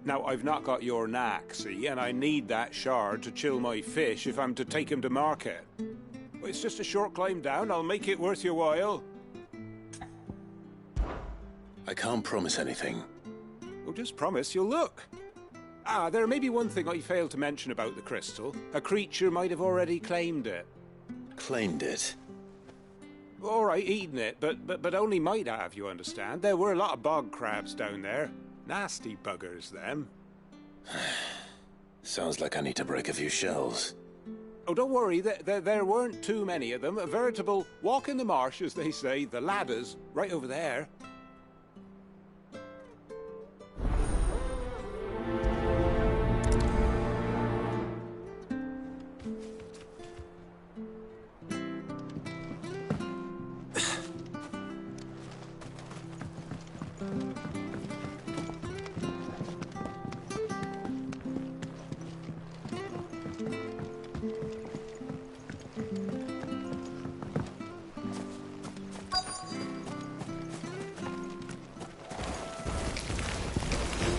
Now, I've not got your knack, see, and I need that shard to chill my fish if I'm to take him to market. Well, it's just a short climb down, I'll make it worth your while. I can't promise anything. Well, just promise you'll look. Ah, there may be one thing I failed to mention about the crystal. A creature might have already claimed it. Claimed it? All right, eaten it, but only might have, you understand. There were a lot of bog crabs down there. Nasty buggers, them. Sounds like I need to break a few shells. Oh, don't worry, there weren't too many of them. A veritable walk in the marsh, as they say. The ladders, right over there.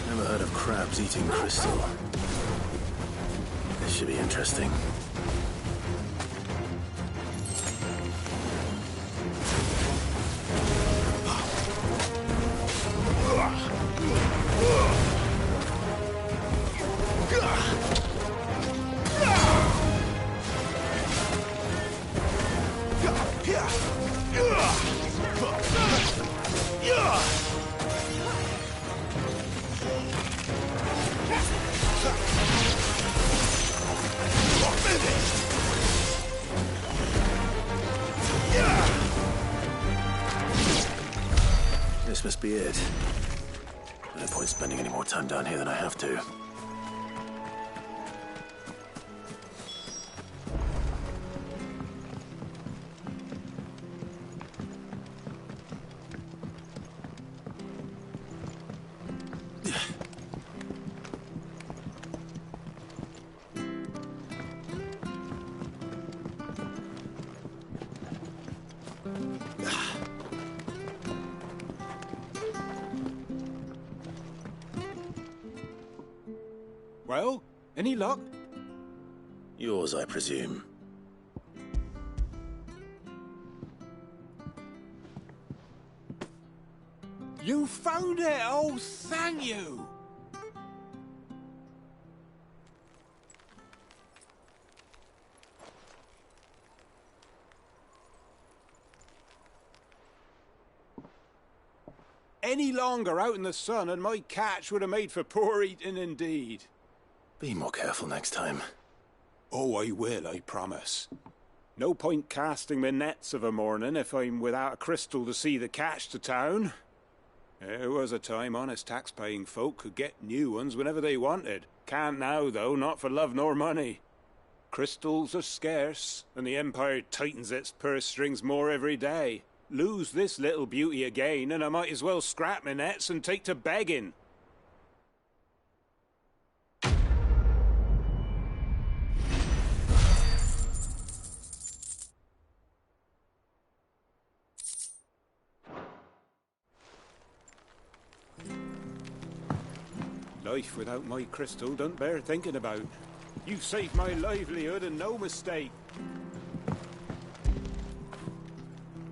Never heard of crabs eating crystal. This should be interesting. This must be it. No point spending any more time down here than I have to. Well, any luck? Yours, I presume. You found it! Oh, thank you! any longer out in the sun and my catch would have made for poor eating indeed. Be more careful next time. Oh, I will, I promise. No point casting my nets of a morning if I'm without a crystal to see the catch to town. There was a time honest tax-paying folk could get new ones whenever they wanted. Can't now, though, not for love nor money. Crystals are scarce, and the Empire tightens its purse strings more every day. Lose this little beauty again, and I might as well scrap my nets and take to begging. Life without my crystal don't bear thinking about. You've saved my livelihood and no mistake.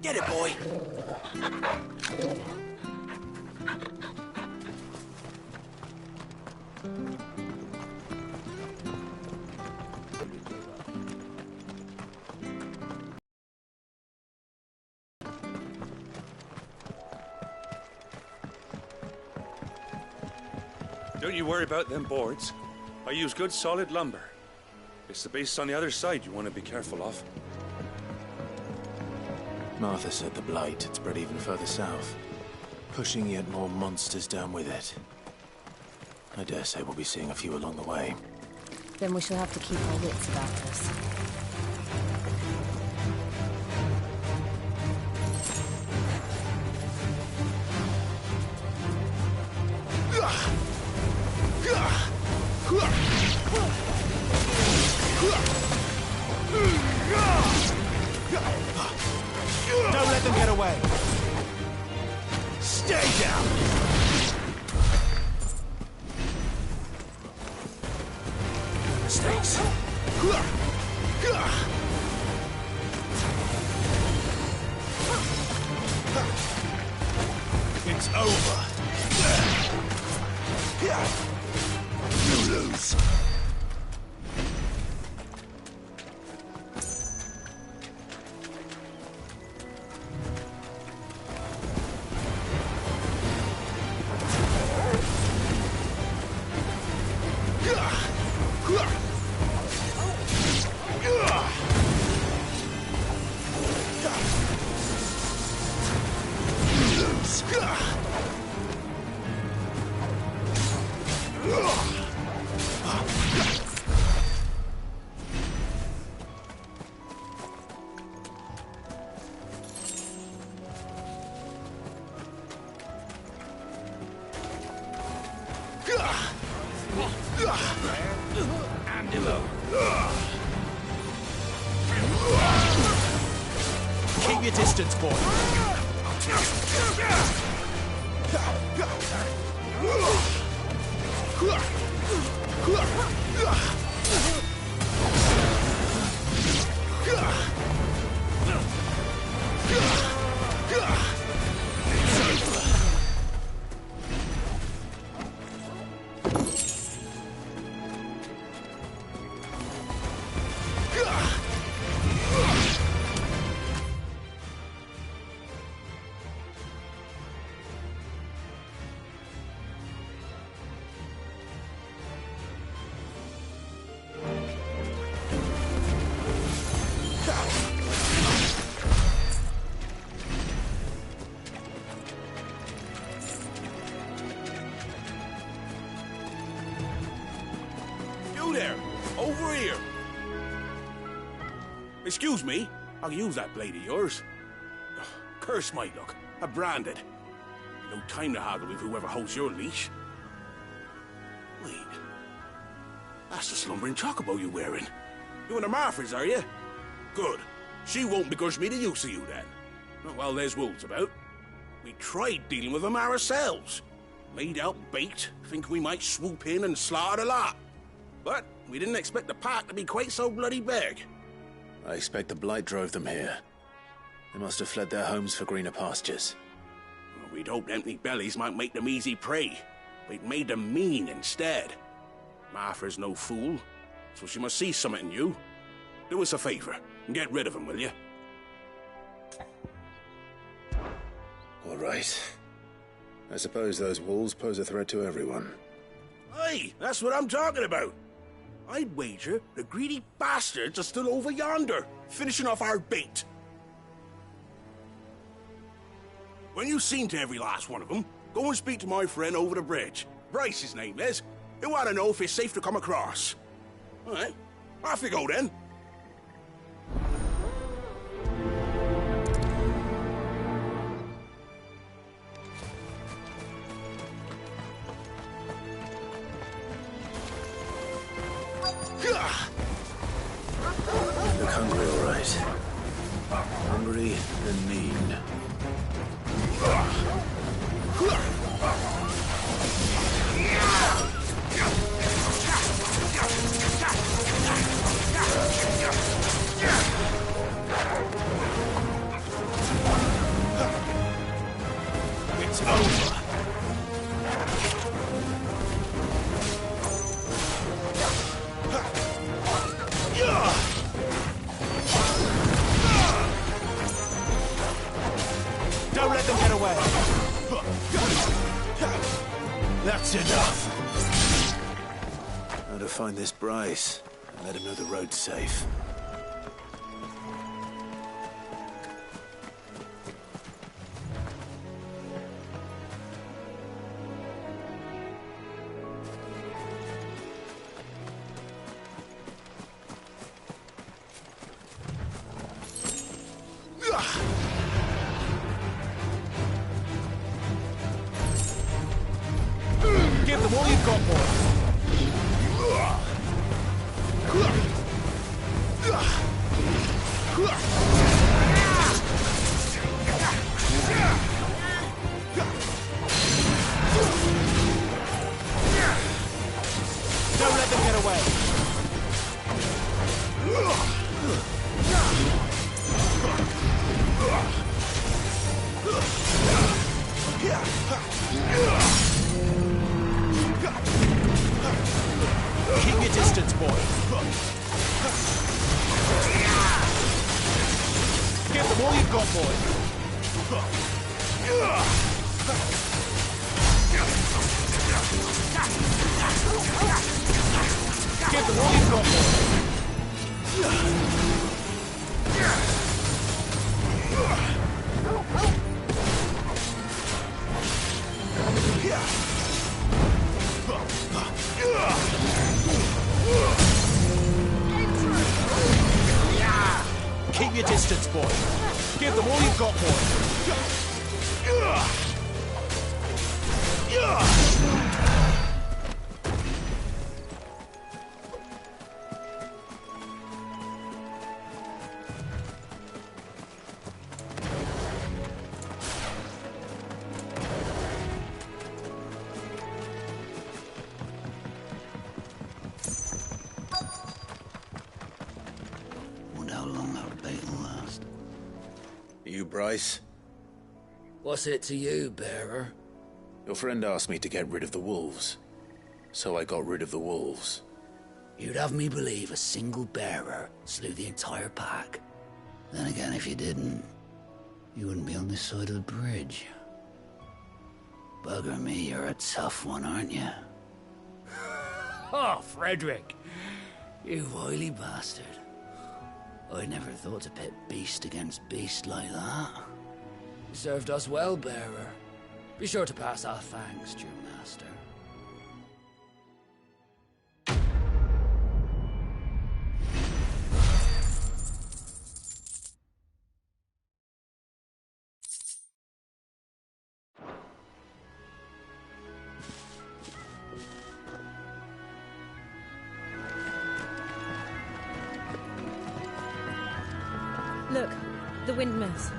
Get it, boy! Don't you worry about them boards. I use good solid lumber. It's the base on the other side you want to be careful of. Martha said the blight had spread even further south, pushing yet more monsters down with it. I dare say we'll be seeing a few along the way. Then we shall have to keep our wits about us. Don't let them get away! Stay down! Mistakes. It's over. You lose. Keep your distance, boy. You there! Over here! Excuse me, I'll use that blade of yours. Ugh, curse my luck, I'm branded. No time to haggle with whoever holds your leash. Wait, that's the slumbering chocobo you're wearing. You and the Marfors, are you? Good. She won't begrudge me the use of you then. Not while there's wolves about. We tried dealing with them ourselves. Laid out bait, thinking we might swoop in and slaughter the lot. But we didn't expect the pack to be quite so bloody big. I expect the blight drove them here. They must have fled their homes for greener pastures. Well, we'd hoped empty bellies might make them easy prey. But it made them mean instead. Martha's no fool, so she must see something in you. Do us a favor and get rid of them, will you? All right. I suppose those wolves pose a threat to everyone. Aye, that's what I'm talking about. I'd wager the greedy bastards are still over yonder, finishing off our bait. When you've seen to every last one of them, go and speak to my friend over the bridge. Bryce, his name is. He want to know if it's safe to come across. All right, off you go then. Look hungry, all right. Hungry and mean. It's over. Don't let them get away. That's enough. How to find this Bryce and let him know the road's safe. Give them all you've got, boy. Don't let them get away. Keep your distance, boy. Give them all you've got, boy. Give them all you've got, Keep your distance, boy. Give them all you've got, boy. Wonder how long our bait will last. You, Bryce? What's it to you, bearer? Your friend asked me to get rid of the wolves. So I got rid of the wolves. You'd have me believe a single bearer slew the entire pack. Then again, if you didn't, you wouldn't be on this side of the bridge. Bugger me, you're a tough one, aren't you? Oh, Frederick! You wily bastard. I never thought to pit beast against beast like that. You served us well, bearer. Be sure to pass our thanks to your master. Look, the windmills.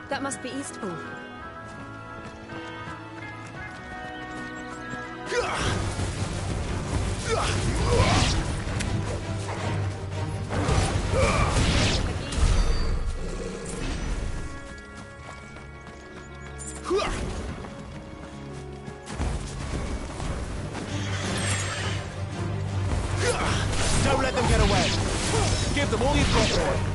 That must be Eastpool. Don't let them get away. Give them all you've got, boy.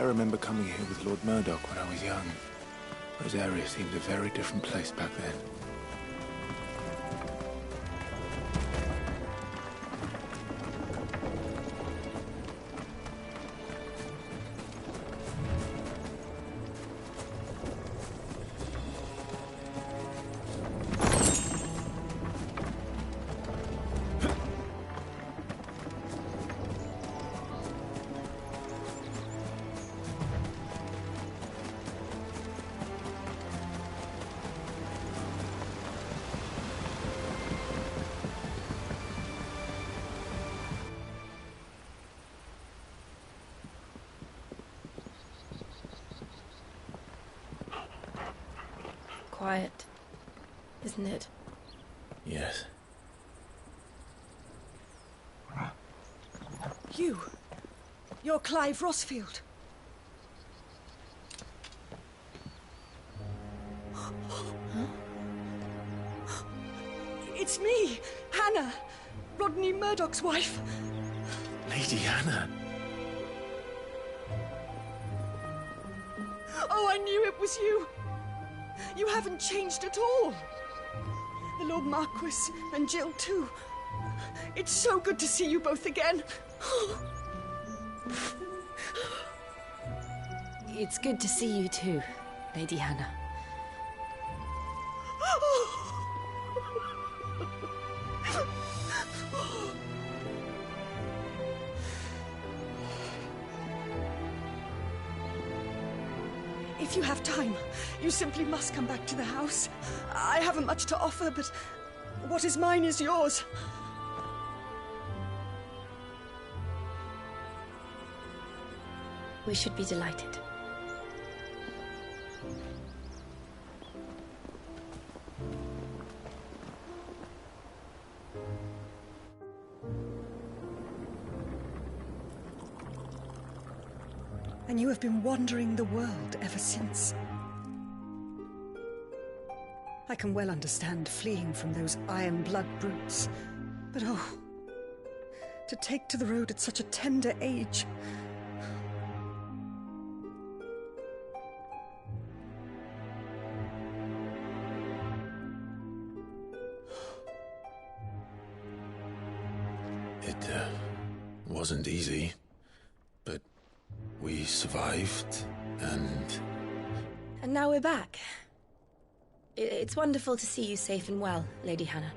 remember coming here with Lord Murdoch when I was young. Rosaria seemed a very different place back then. Quiet, isn't it? Yes. You're Clive Rossfield. It's me, Hannah, Rodney Murdoch's wife. Lady Hannah. Oh, I knew it was you. You haven't changed at all. The Lord Marquis and Jill too. It's so good to see you both again. It's good to see you too, Lady Hannah. If you have time, you simply must come back to the house. I haven't much to offer, but what is mine is yours. We should be delighted. And you have been wandering the world ever since. I can well understand fleeing from those iron blood brutes, but oh, to take to the road at such a tender age. It wasn't easy, but we survived, and now we're back. It's wonderful to see you safe and well, Lady Hannah.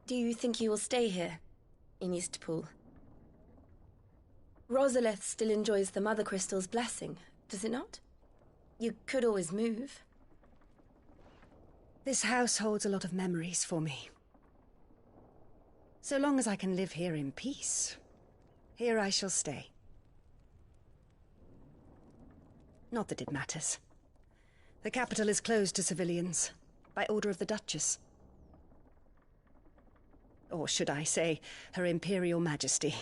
Do you think you will stay here, in Eastpool? Rosalith still enjoys the Mother Crystal's blessing, does it not? You could always move. This house holds a lot of memories for me. So long as I can live here in peace, here I shall stay. Not that it matters. The capital is closed to civilians, by order of the Duchess. Or should I say, Her Imperial Majesty.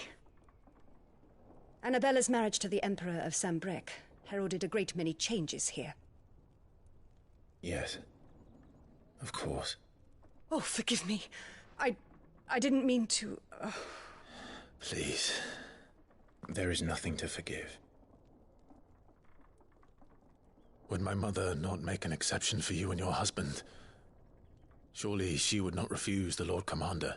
Annabella's marriage to the Emperor of Sambrec heralded a great many changes here. yes, of course. Oh, forgive me. I didn't mean to... Please, there is nothing to forgive. Would my mother not make an exception for you and your husband? Surely she would not refuse the Lord Commander.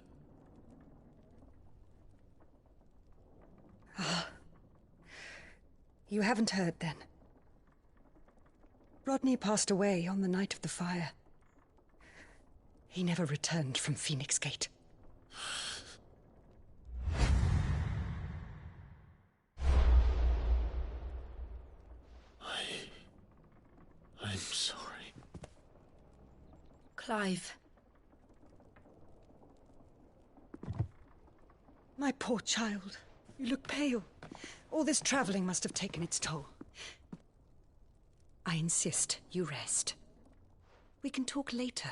You haven't heard, then. Rodney passed away on the night of the fire. He never returned from Phoenix Gate. I'm sorry. Clive. My poor child. You look pale. All this traveling must have taken its toll. I insist you rest. We can talk later.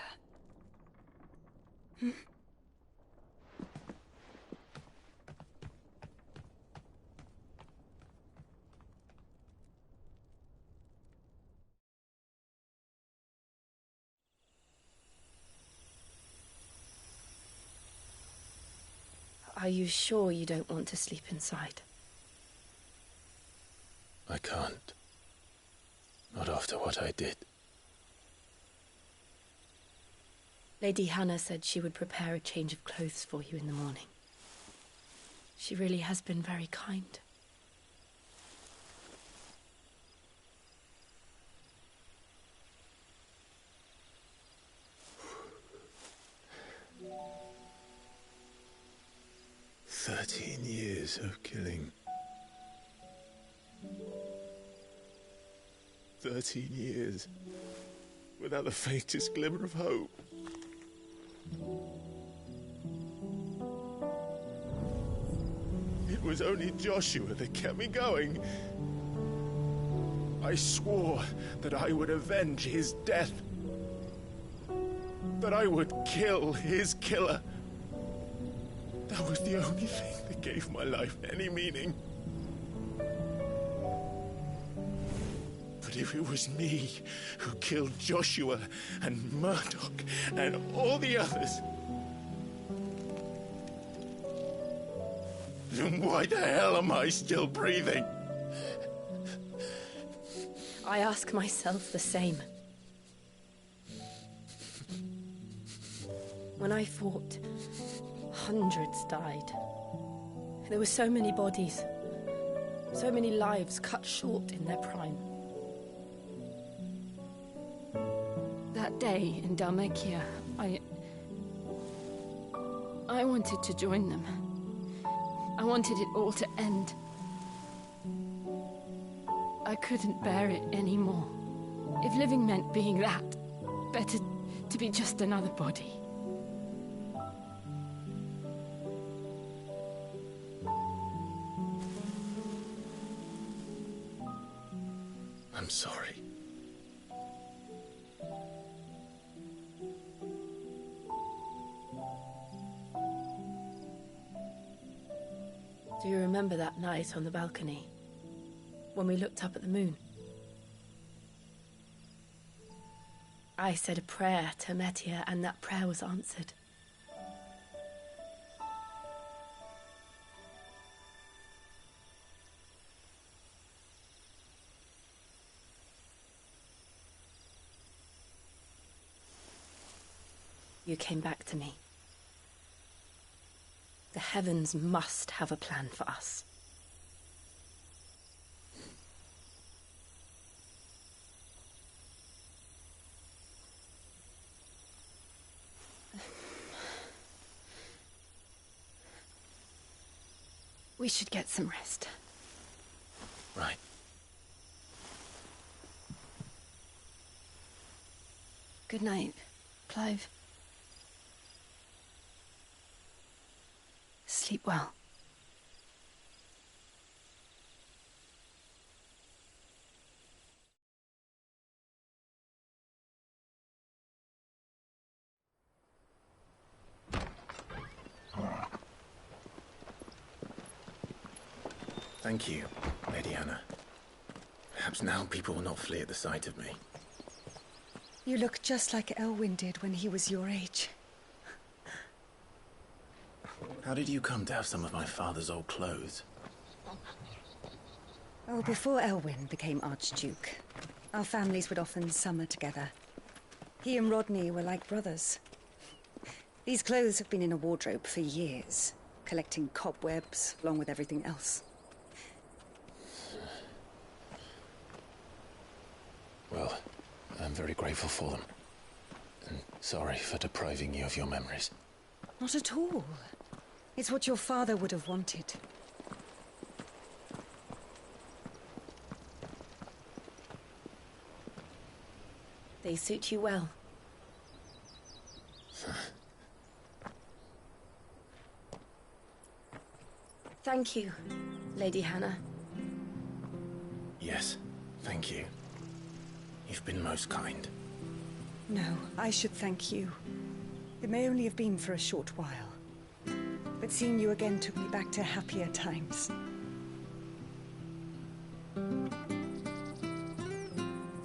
Are you sure you don't want to sleep inside? I can't. Not after what I did. Lady Hannah said she would prepare a change of clothes for you in the morning. She really has been very kind. Years of killing. 13 years without the faintest glimmer of hope. It was only Joshua that kept me going. I swore that I would avenge his death. That I would kill his killer. That was the only thing that gave my life any meaning. But if it was me who killed Joshua and Murdoch and all the others, then why the hell am I still breathing? I ask myself the same. When I fought, hundreds died. There were so many bodies, so many lives cut short in their prime. That day in Dalmekia, I wanted to join them. I wanted it all to end. I couldn't bear it anymore. If living meant being that, better to be just another body. I'm sorry. Do you remember that night on the balcony, when we looked up at the moon? I said a prayer to Metia, and that prayer was answered. You came back to me. The heavens must have a plan for us. We should get some rest. Right. Good night, Clive. Sleep well. Thank you, Lady Hannah. Perhaps now people will not flee at the sight of me. You look just like Elwyn did when he was your age. How did you come to have some of my father's old clothes? Oh, before Elwyn became Archduke, our families would often summer together. He and Rodney were like brothers. These clothes have been in a wardrobe for years, collecting cobwebs along with everything else. Well, I'm very grateful for them. And sorry for depriving you of your memories. Not at all. It's what your father would have wanted. They suit you well. Thank you, Lady Hannah. Yes, thank you. You've been most kind. No, I should thank you. It may only have been for a short while. But seeing you again took me back to happier times.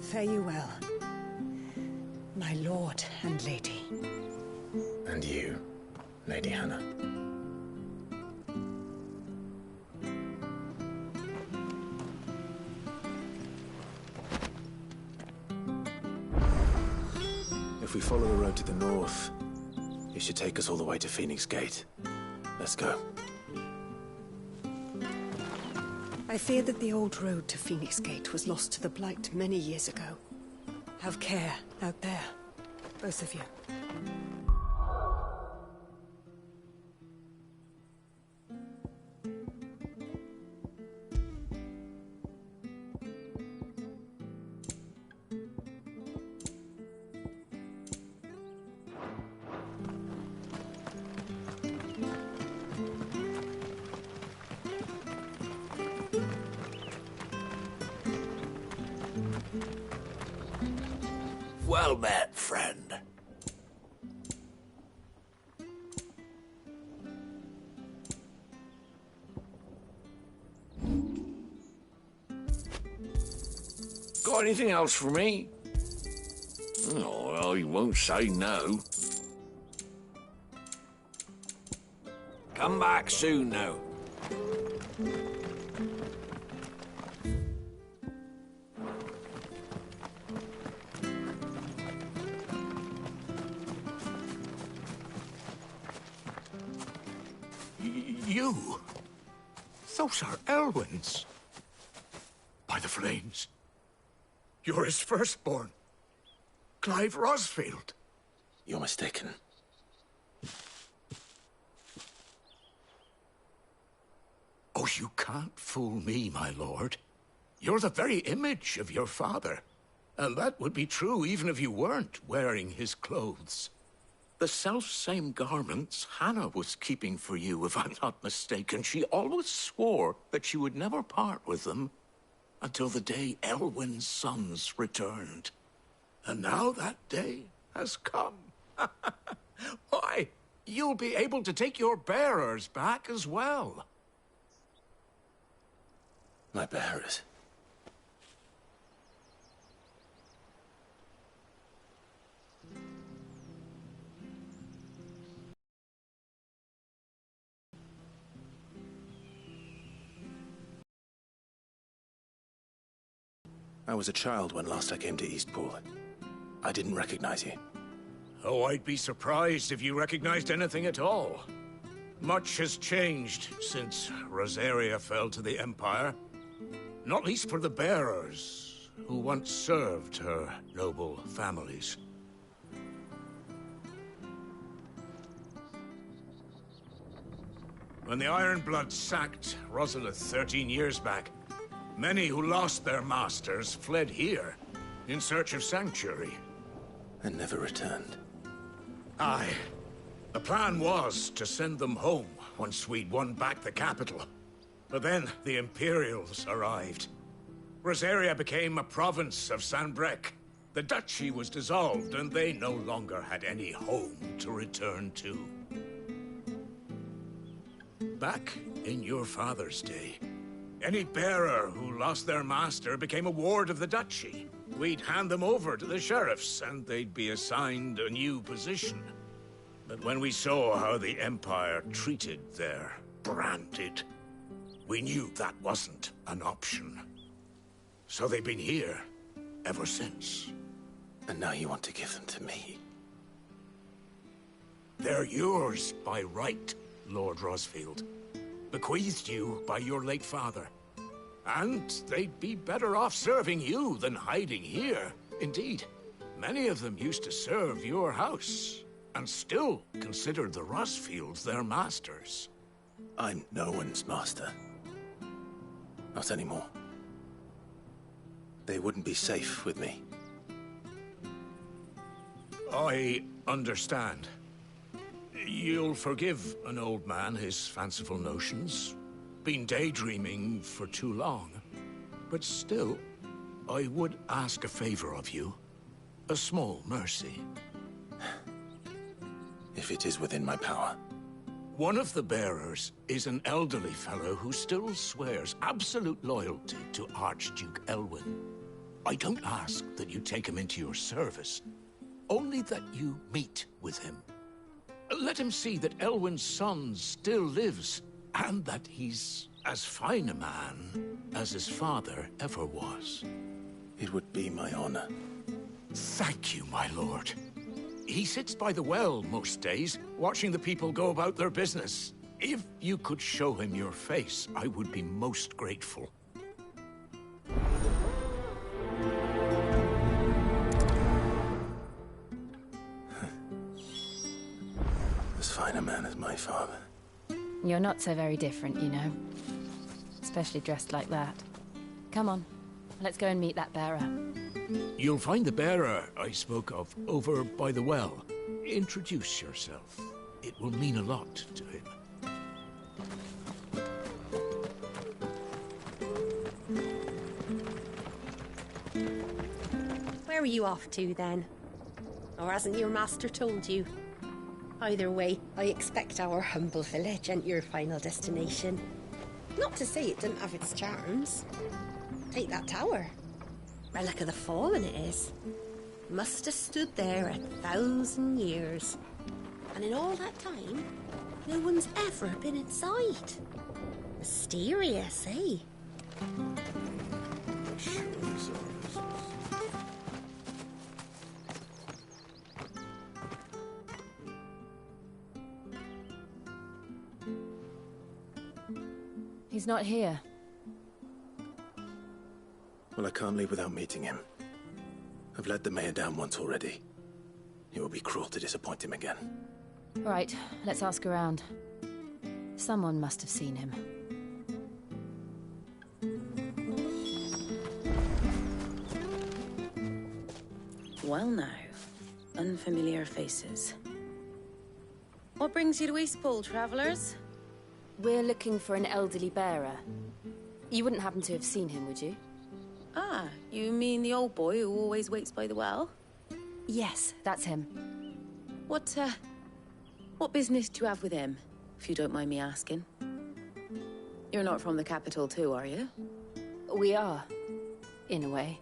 Fare you well, my lord and lady. And you, Lady Hannah. If we follow the road to the north, it should take us all the way to Phoenix Gate. Let's go. I fear that the old road to Phoenix Gate was lost to the Blight many years ago. Have care out there, both of you. Well met, friend. Got anything else for me? Oh, well, you won't say no. Come back soon, now. You? Those are Elwyn's. By the flames. You're his firstborn. Clive Rosfield. You're mistaken. Oh, you can't fool me, my lord. You're the very image of your father. And that would be true even if you weren't wearing his clothes. The self-same garments Hannah was keeping for you, if I'm not mistaken. She always swore that she would never part with them until the day Elwyn's sons returned. And now that day has come. Why, you'll be able to take your bearers back as well. My bearers? I was a child when last I came to Eastpool. I didn't recognize you. Oh, I'd be surprised if you recognized anything at all. Much has changed since Rosaria fell to the Empire. Not least for the bearers, who once served her noble families. When the Ironbloods sacked Rosalith 13 years back, many who lost their masters fled here in search of sanctuary. And never returned. Aye. The plan was to send them home once we'd won back the capital. But then the Imperials arrived. Rosaria became a province of Sanbreque. The duchy was dissolved, and they no longer had any home to return to. Back in your father's day, any bearer who lost their master became a ward of the duchy. We'd hand them over to the sheriffs, and they'd be assigned a new position. But when we saw how the Empire treated their branded, we knew that wasn't an option. So they've been here ever since. And now you want to give them to me? They're yours by right, Lord Rosfield. Bequeathed you by your late father. And they'd be better off serving you than hiding here. Indeed, many of them used to serve your house, and still consider the Rosfields their masters. I'm no one's master. Not anymore. They wouldn't be safe with me. I understand. You'll forgive an old man his fanciful notions. Been daydreaming for too long. But still, I would ask a favor of you. A small mercy. If it is within my power. One of the bearers is an elderly fellow who still swears absolute loyalty to Archduke Elwyn. I don't ask that you take him into your service, only that you meet with him. Let him see that Elwyn's son still lives, and that he's as fine a man as his father ever was. It would be my honor. Thank you, my lord. He sits by the well most days, watching the people go about their business. If you could show him your face, I would be most grateful. As fine a man as my father. You're not so very different, you know. Especially dressed like that. Come on, let's go and meet that bearer. You'll find the bearer I spoke of over by the well. Introduce yourself. It will mean a lot to him. Where are you off to, then? Or hasn't your master told you? Either way, I expect our humble village ain't your final destination. Not to say it didn't have its charms. Take that tower. Relic of the Fallen it is. Must have stood there 1,000 years. And in all that time, no one's ever been inside. Mysterious, eh? He's not here. Well, I can't leave without meeting him. I've let the mayor down once already. It will be cruel to disappoint him again. Right, let's ask around. Someone must have seen him. Well now, unfamiliar faces. What brings you to Eastpool, travellers? We're looking for an elderly bearer. You wouldn't happen to have seen him, would you? Ah, you mean the old boy who always waits by the well? Yes, that's him. What business do you have with him, if you don't mind me asking? You're not from the capital too, are you? We are, in a way.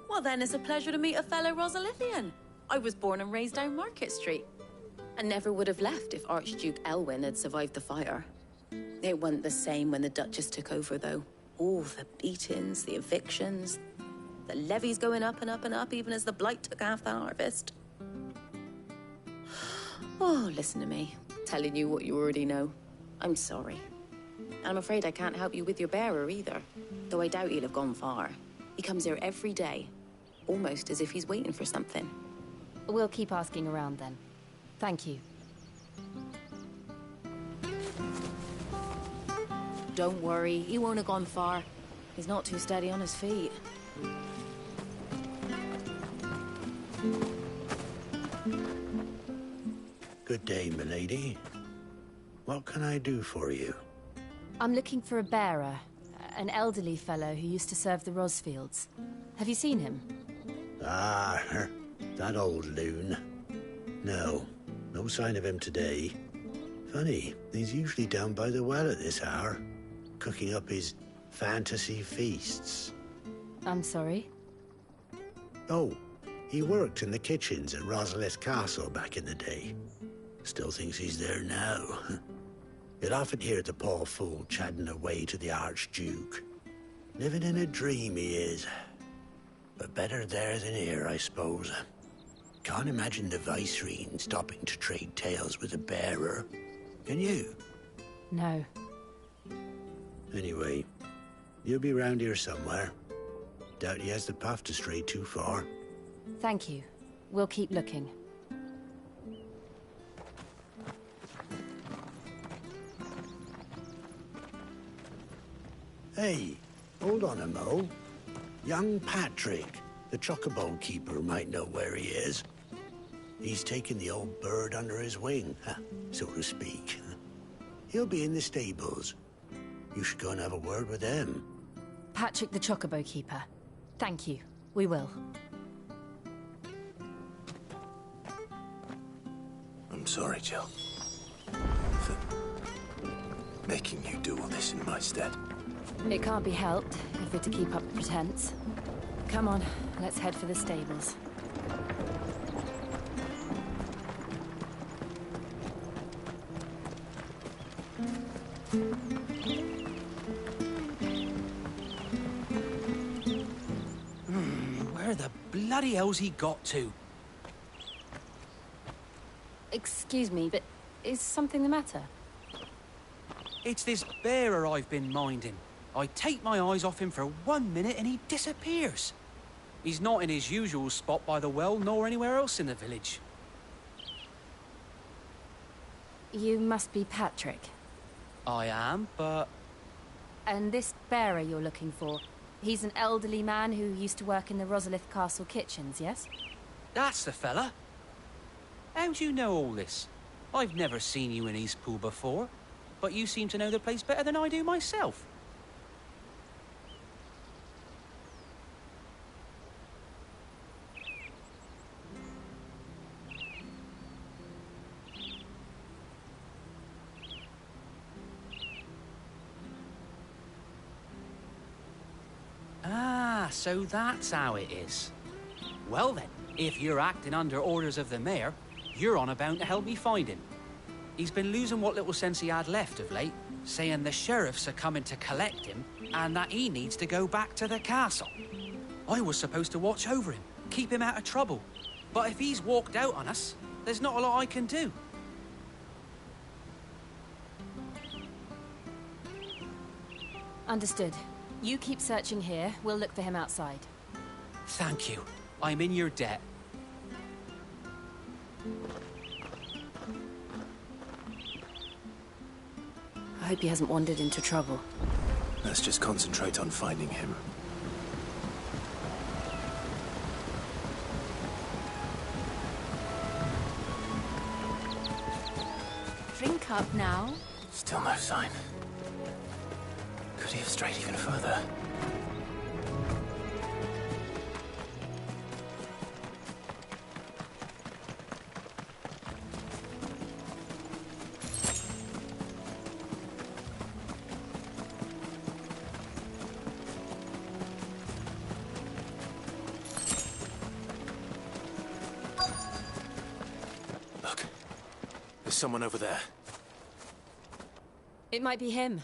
Well then, it's a pleasure to meet a fellow Rosalithian. I was born and raised down Market Street. And never would have left if Archduke Elwyn had survived the fire. It wasn't the same when the Duchess took over, though. All the beatings, the evictions, the levies going up and up and up, even as the blight took half the harvest. Oh, listen to me, telling you what you already know. I'm sorry. And I'm afraid I can't help you with your bearer either, though I doubt he'll have gone far. He comes here every day, almost as if he's waiting for something. We'll keep asking around then. Thank you. Don't worry, he won't have gone far. He's not too steady on his feet. Good day, milady. What can I do for you? I'm looking for a bearer, an elderly fellow who used to serve the Rosfields. Have you seen him? Ah, that old loon. No sign of him today. Funny, he's usually down by the well at this hour, cooking up his fantasy feasts. I'm sorry? Oh, he worked in the kitchens at Rosalith Castle back in the day. Still thinks he's there now. You'll often hear the poor fool chatting away to the Archduke. Living in a dream he is. But better there than here, I suppose. Can't imagine the Vicereine stopping to trade tales with a bearer. Can you? No. Anyway, you'll be round here somewhere. Doubt he has the puff to stray too far. Thank you. We'll keep looking. Hey, hold on a mo. Young Patrick, the chocobo keeper, might know where he is. He's taken the old bird under his wing, so to speak. He'll be in the stables. You should go and have a word with him. Patrick the chocobo keeper. Thank you. We will. I'm sorry, Jill. For making you do all this in my stead. It can't be helped if we're to keep up the pretense. Come on, let's head for the stables. Where the bloody hell's he got to? Excuse me, but is something the matter? It's this bearer I've been minding. I take my eyes off him for 1 minute and he disappears. He's not in his usual spot by the well, nor anywhere else in the village. You must be Patrick. I am, but... And this bearer you're looking for, he's an elderly man who used to work in the Rosalith Castle kitchens, yes? That's the fella. How do you know all this? I've never seen you in Eastpool before, but you seem to know the place better than I do myself. Ah, so that's how it is. Well then, if you're acting under orders of the mayor, you're on about to help me find him. He's been losing what little sense he had left of late, saying the sheriffs are coming to collect him and that he needs to go back to the castle. I was supposed to watch over him, keep him out of trouble. But if he's walked out on us, there's not a lot I can do. Understood. You keep searching here, we'll look for him outside. Thank you. I'm in your debt. I hope he hasn't wandered into trouble. Let's just concentrate on finding him. Drink up now. Still no sign. Could he have strayed even further? Look. There's someone over there. It might be him.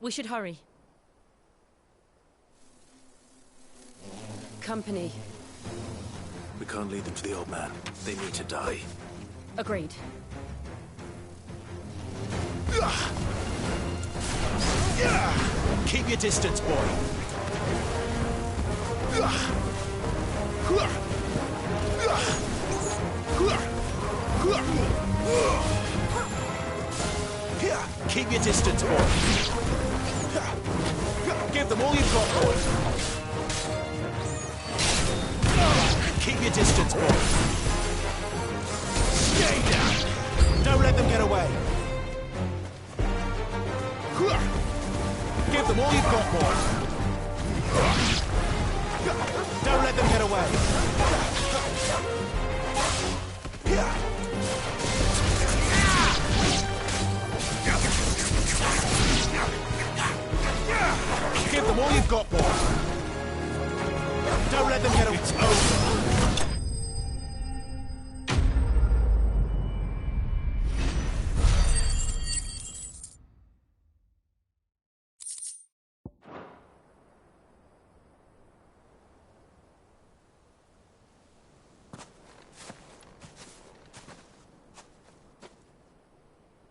We should hurry. Company. We can't lead them to the old man. They need to die. Agreed. Keep your distance, boy. Keep your distance, boy. Give them all you've got, boy. Keep your distance, boy. Stay down. Don't let them get away. Give them all you've got, boy. Don't let them get away. Give them all you've got, boy. Don't let them get away. It's over.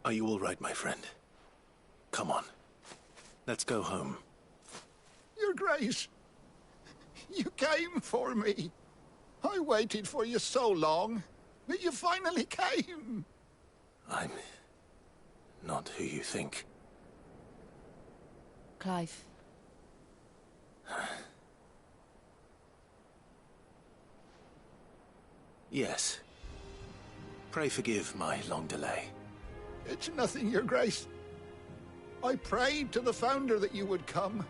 Are you all right, my friend? Come on. Let's go home. Your Grace, you came for me. I waited for you so long, but you finally came. I'm not who you think. Clive. Yes. Pray forgive my long delay. It's nothing, Your Grace. I prayed to the Founder that you would come,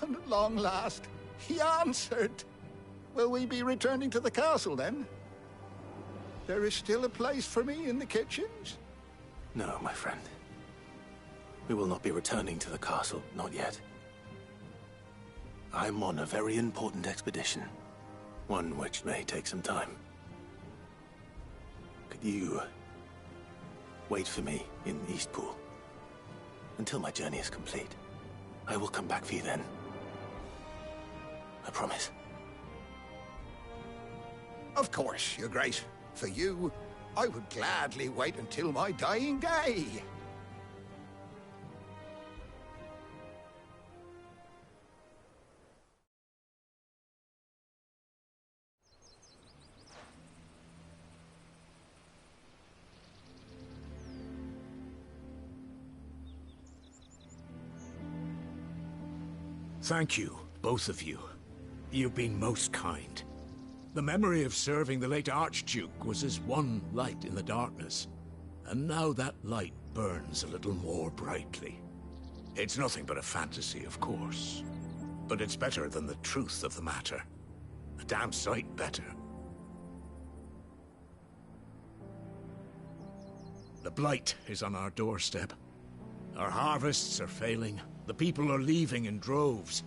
and at long last, he answered. Will we be returning to the castle, then? There is still a place for me in the kitchens? No, my friend. We will not be returning to the castle, not yet. I'm on a very important expedition. One which may take some time. Could you wait for me in Eastpool until my journey is complete? I will come back for you then. I promise. Of course, Your Grace. For you, I would gladly wait until my dying day. Thank you, both of you. You've been most kind. The memory of serving the late Archduke was as one light in the darkness, and now that light burns a little more brightly. It's nothing but a fantasy, of course, but it's better than the truth of the matter. A damn sight better. The blight is on our doorstep. Our harvests are failing. The people are leaving in droves.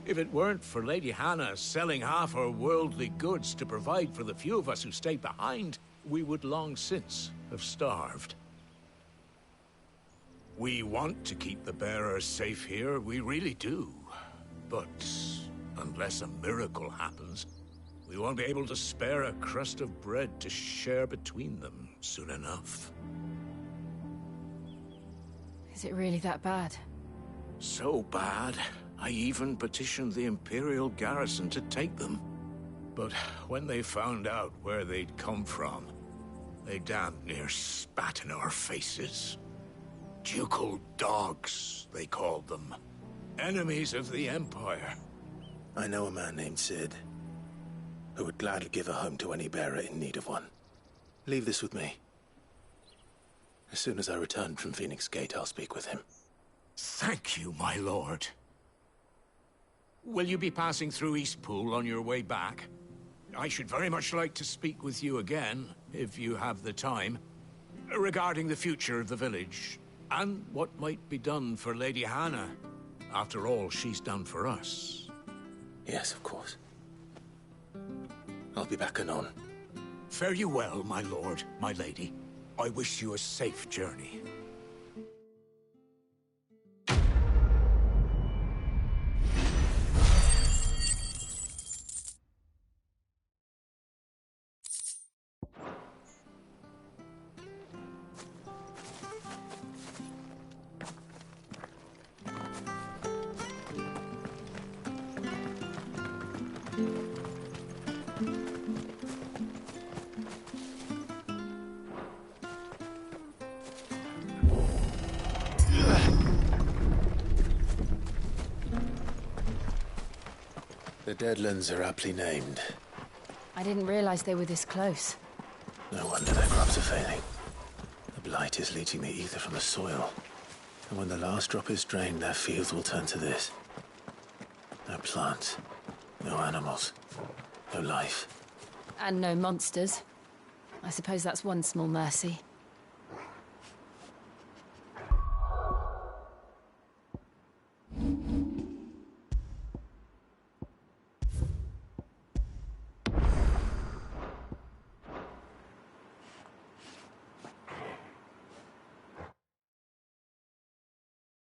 If it weren't for Lady Hannah selling half her worldly goods to provide for the few of us who stayed behind, we would long since have starved. We want to keep the bearers safe here, we really do. But unless a miracle happens, we won't be able to spare a crust of bread to share between them soon enough. Is it really that bad? So bad, I even petitioned the Imperial garrison to take them. But when they found out where they'd come from, they damn near spat in our faces. Ducal dogs, they called them. Enemies of the Empire. I know a man named Sid, who would gladly give a home to any bearer in need of one. Leave this with me. As soon as I return from Phoenix Gate, I'll speak with him. Thank you, my lord. Will you be passing through Eastpool on your way back? I should very much like to speak with you again, if you have the time, regarding the future of the village, and what might be done for Lady Hannah, after all she's done for us. Yes, of course. I'll be back anon. Fare you well, my lord, my lady. I wish you a safe journey. The Deadlands are aptly named. I didn't realize they were this close. No wonder their crops are failing. The blight is leaching the ether from the soil. And when the last drop is drained, their fields will turn to this. No plants, no animals, no life. And no monsters. I suppose that's one small mercy.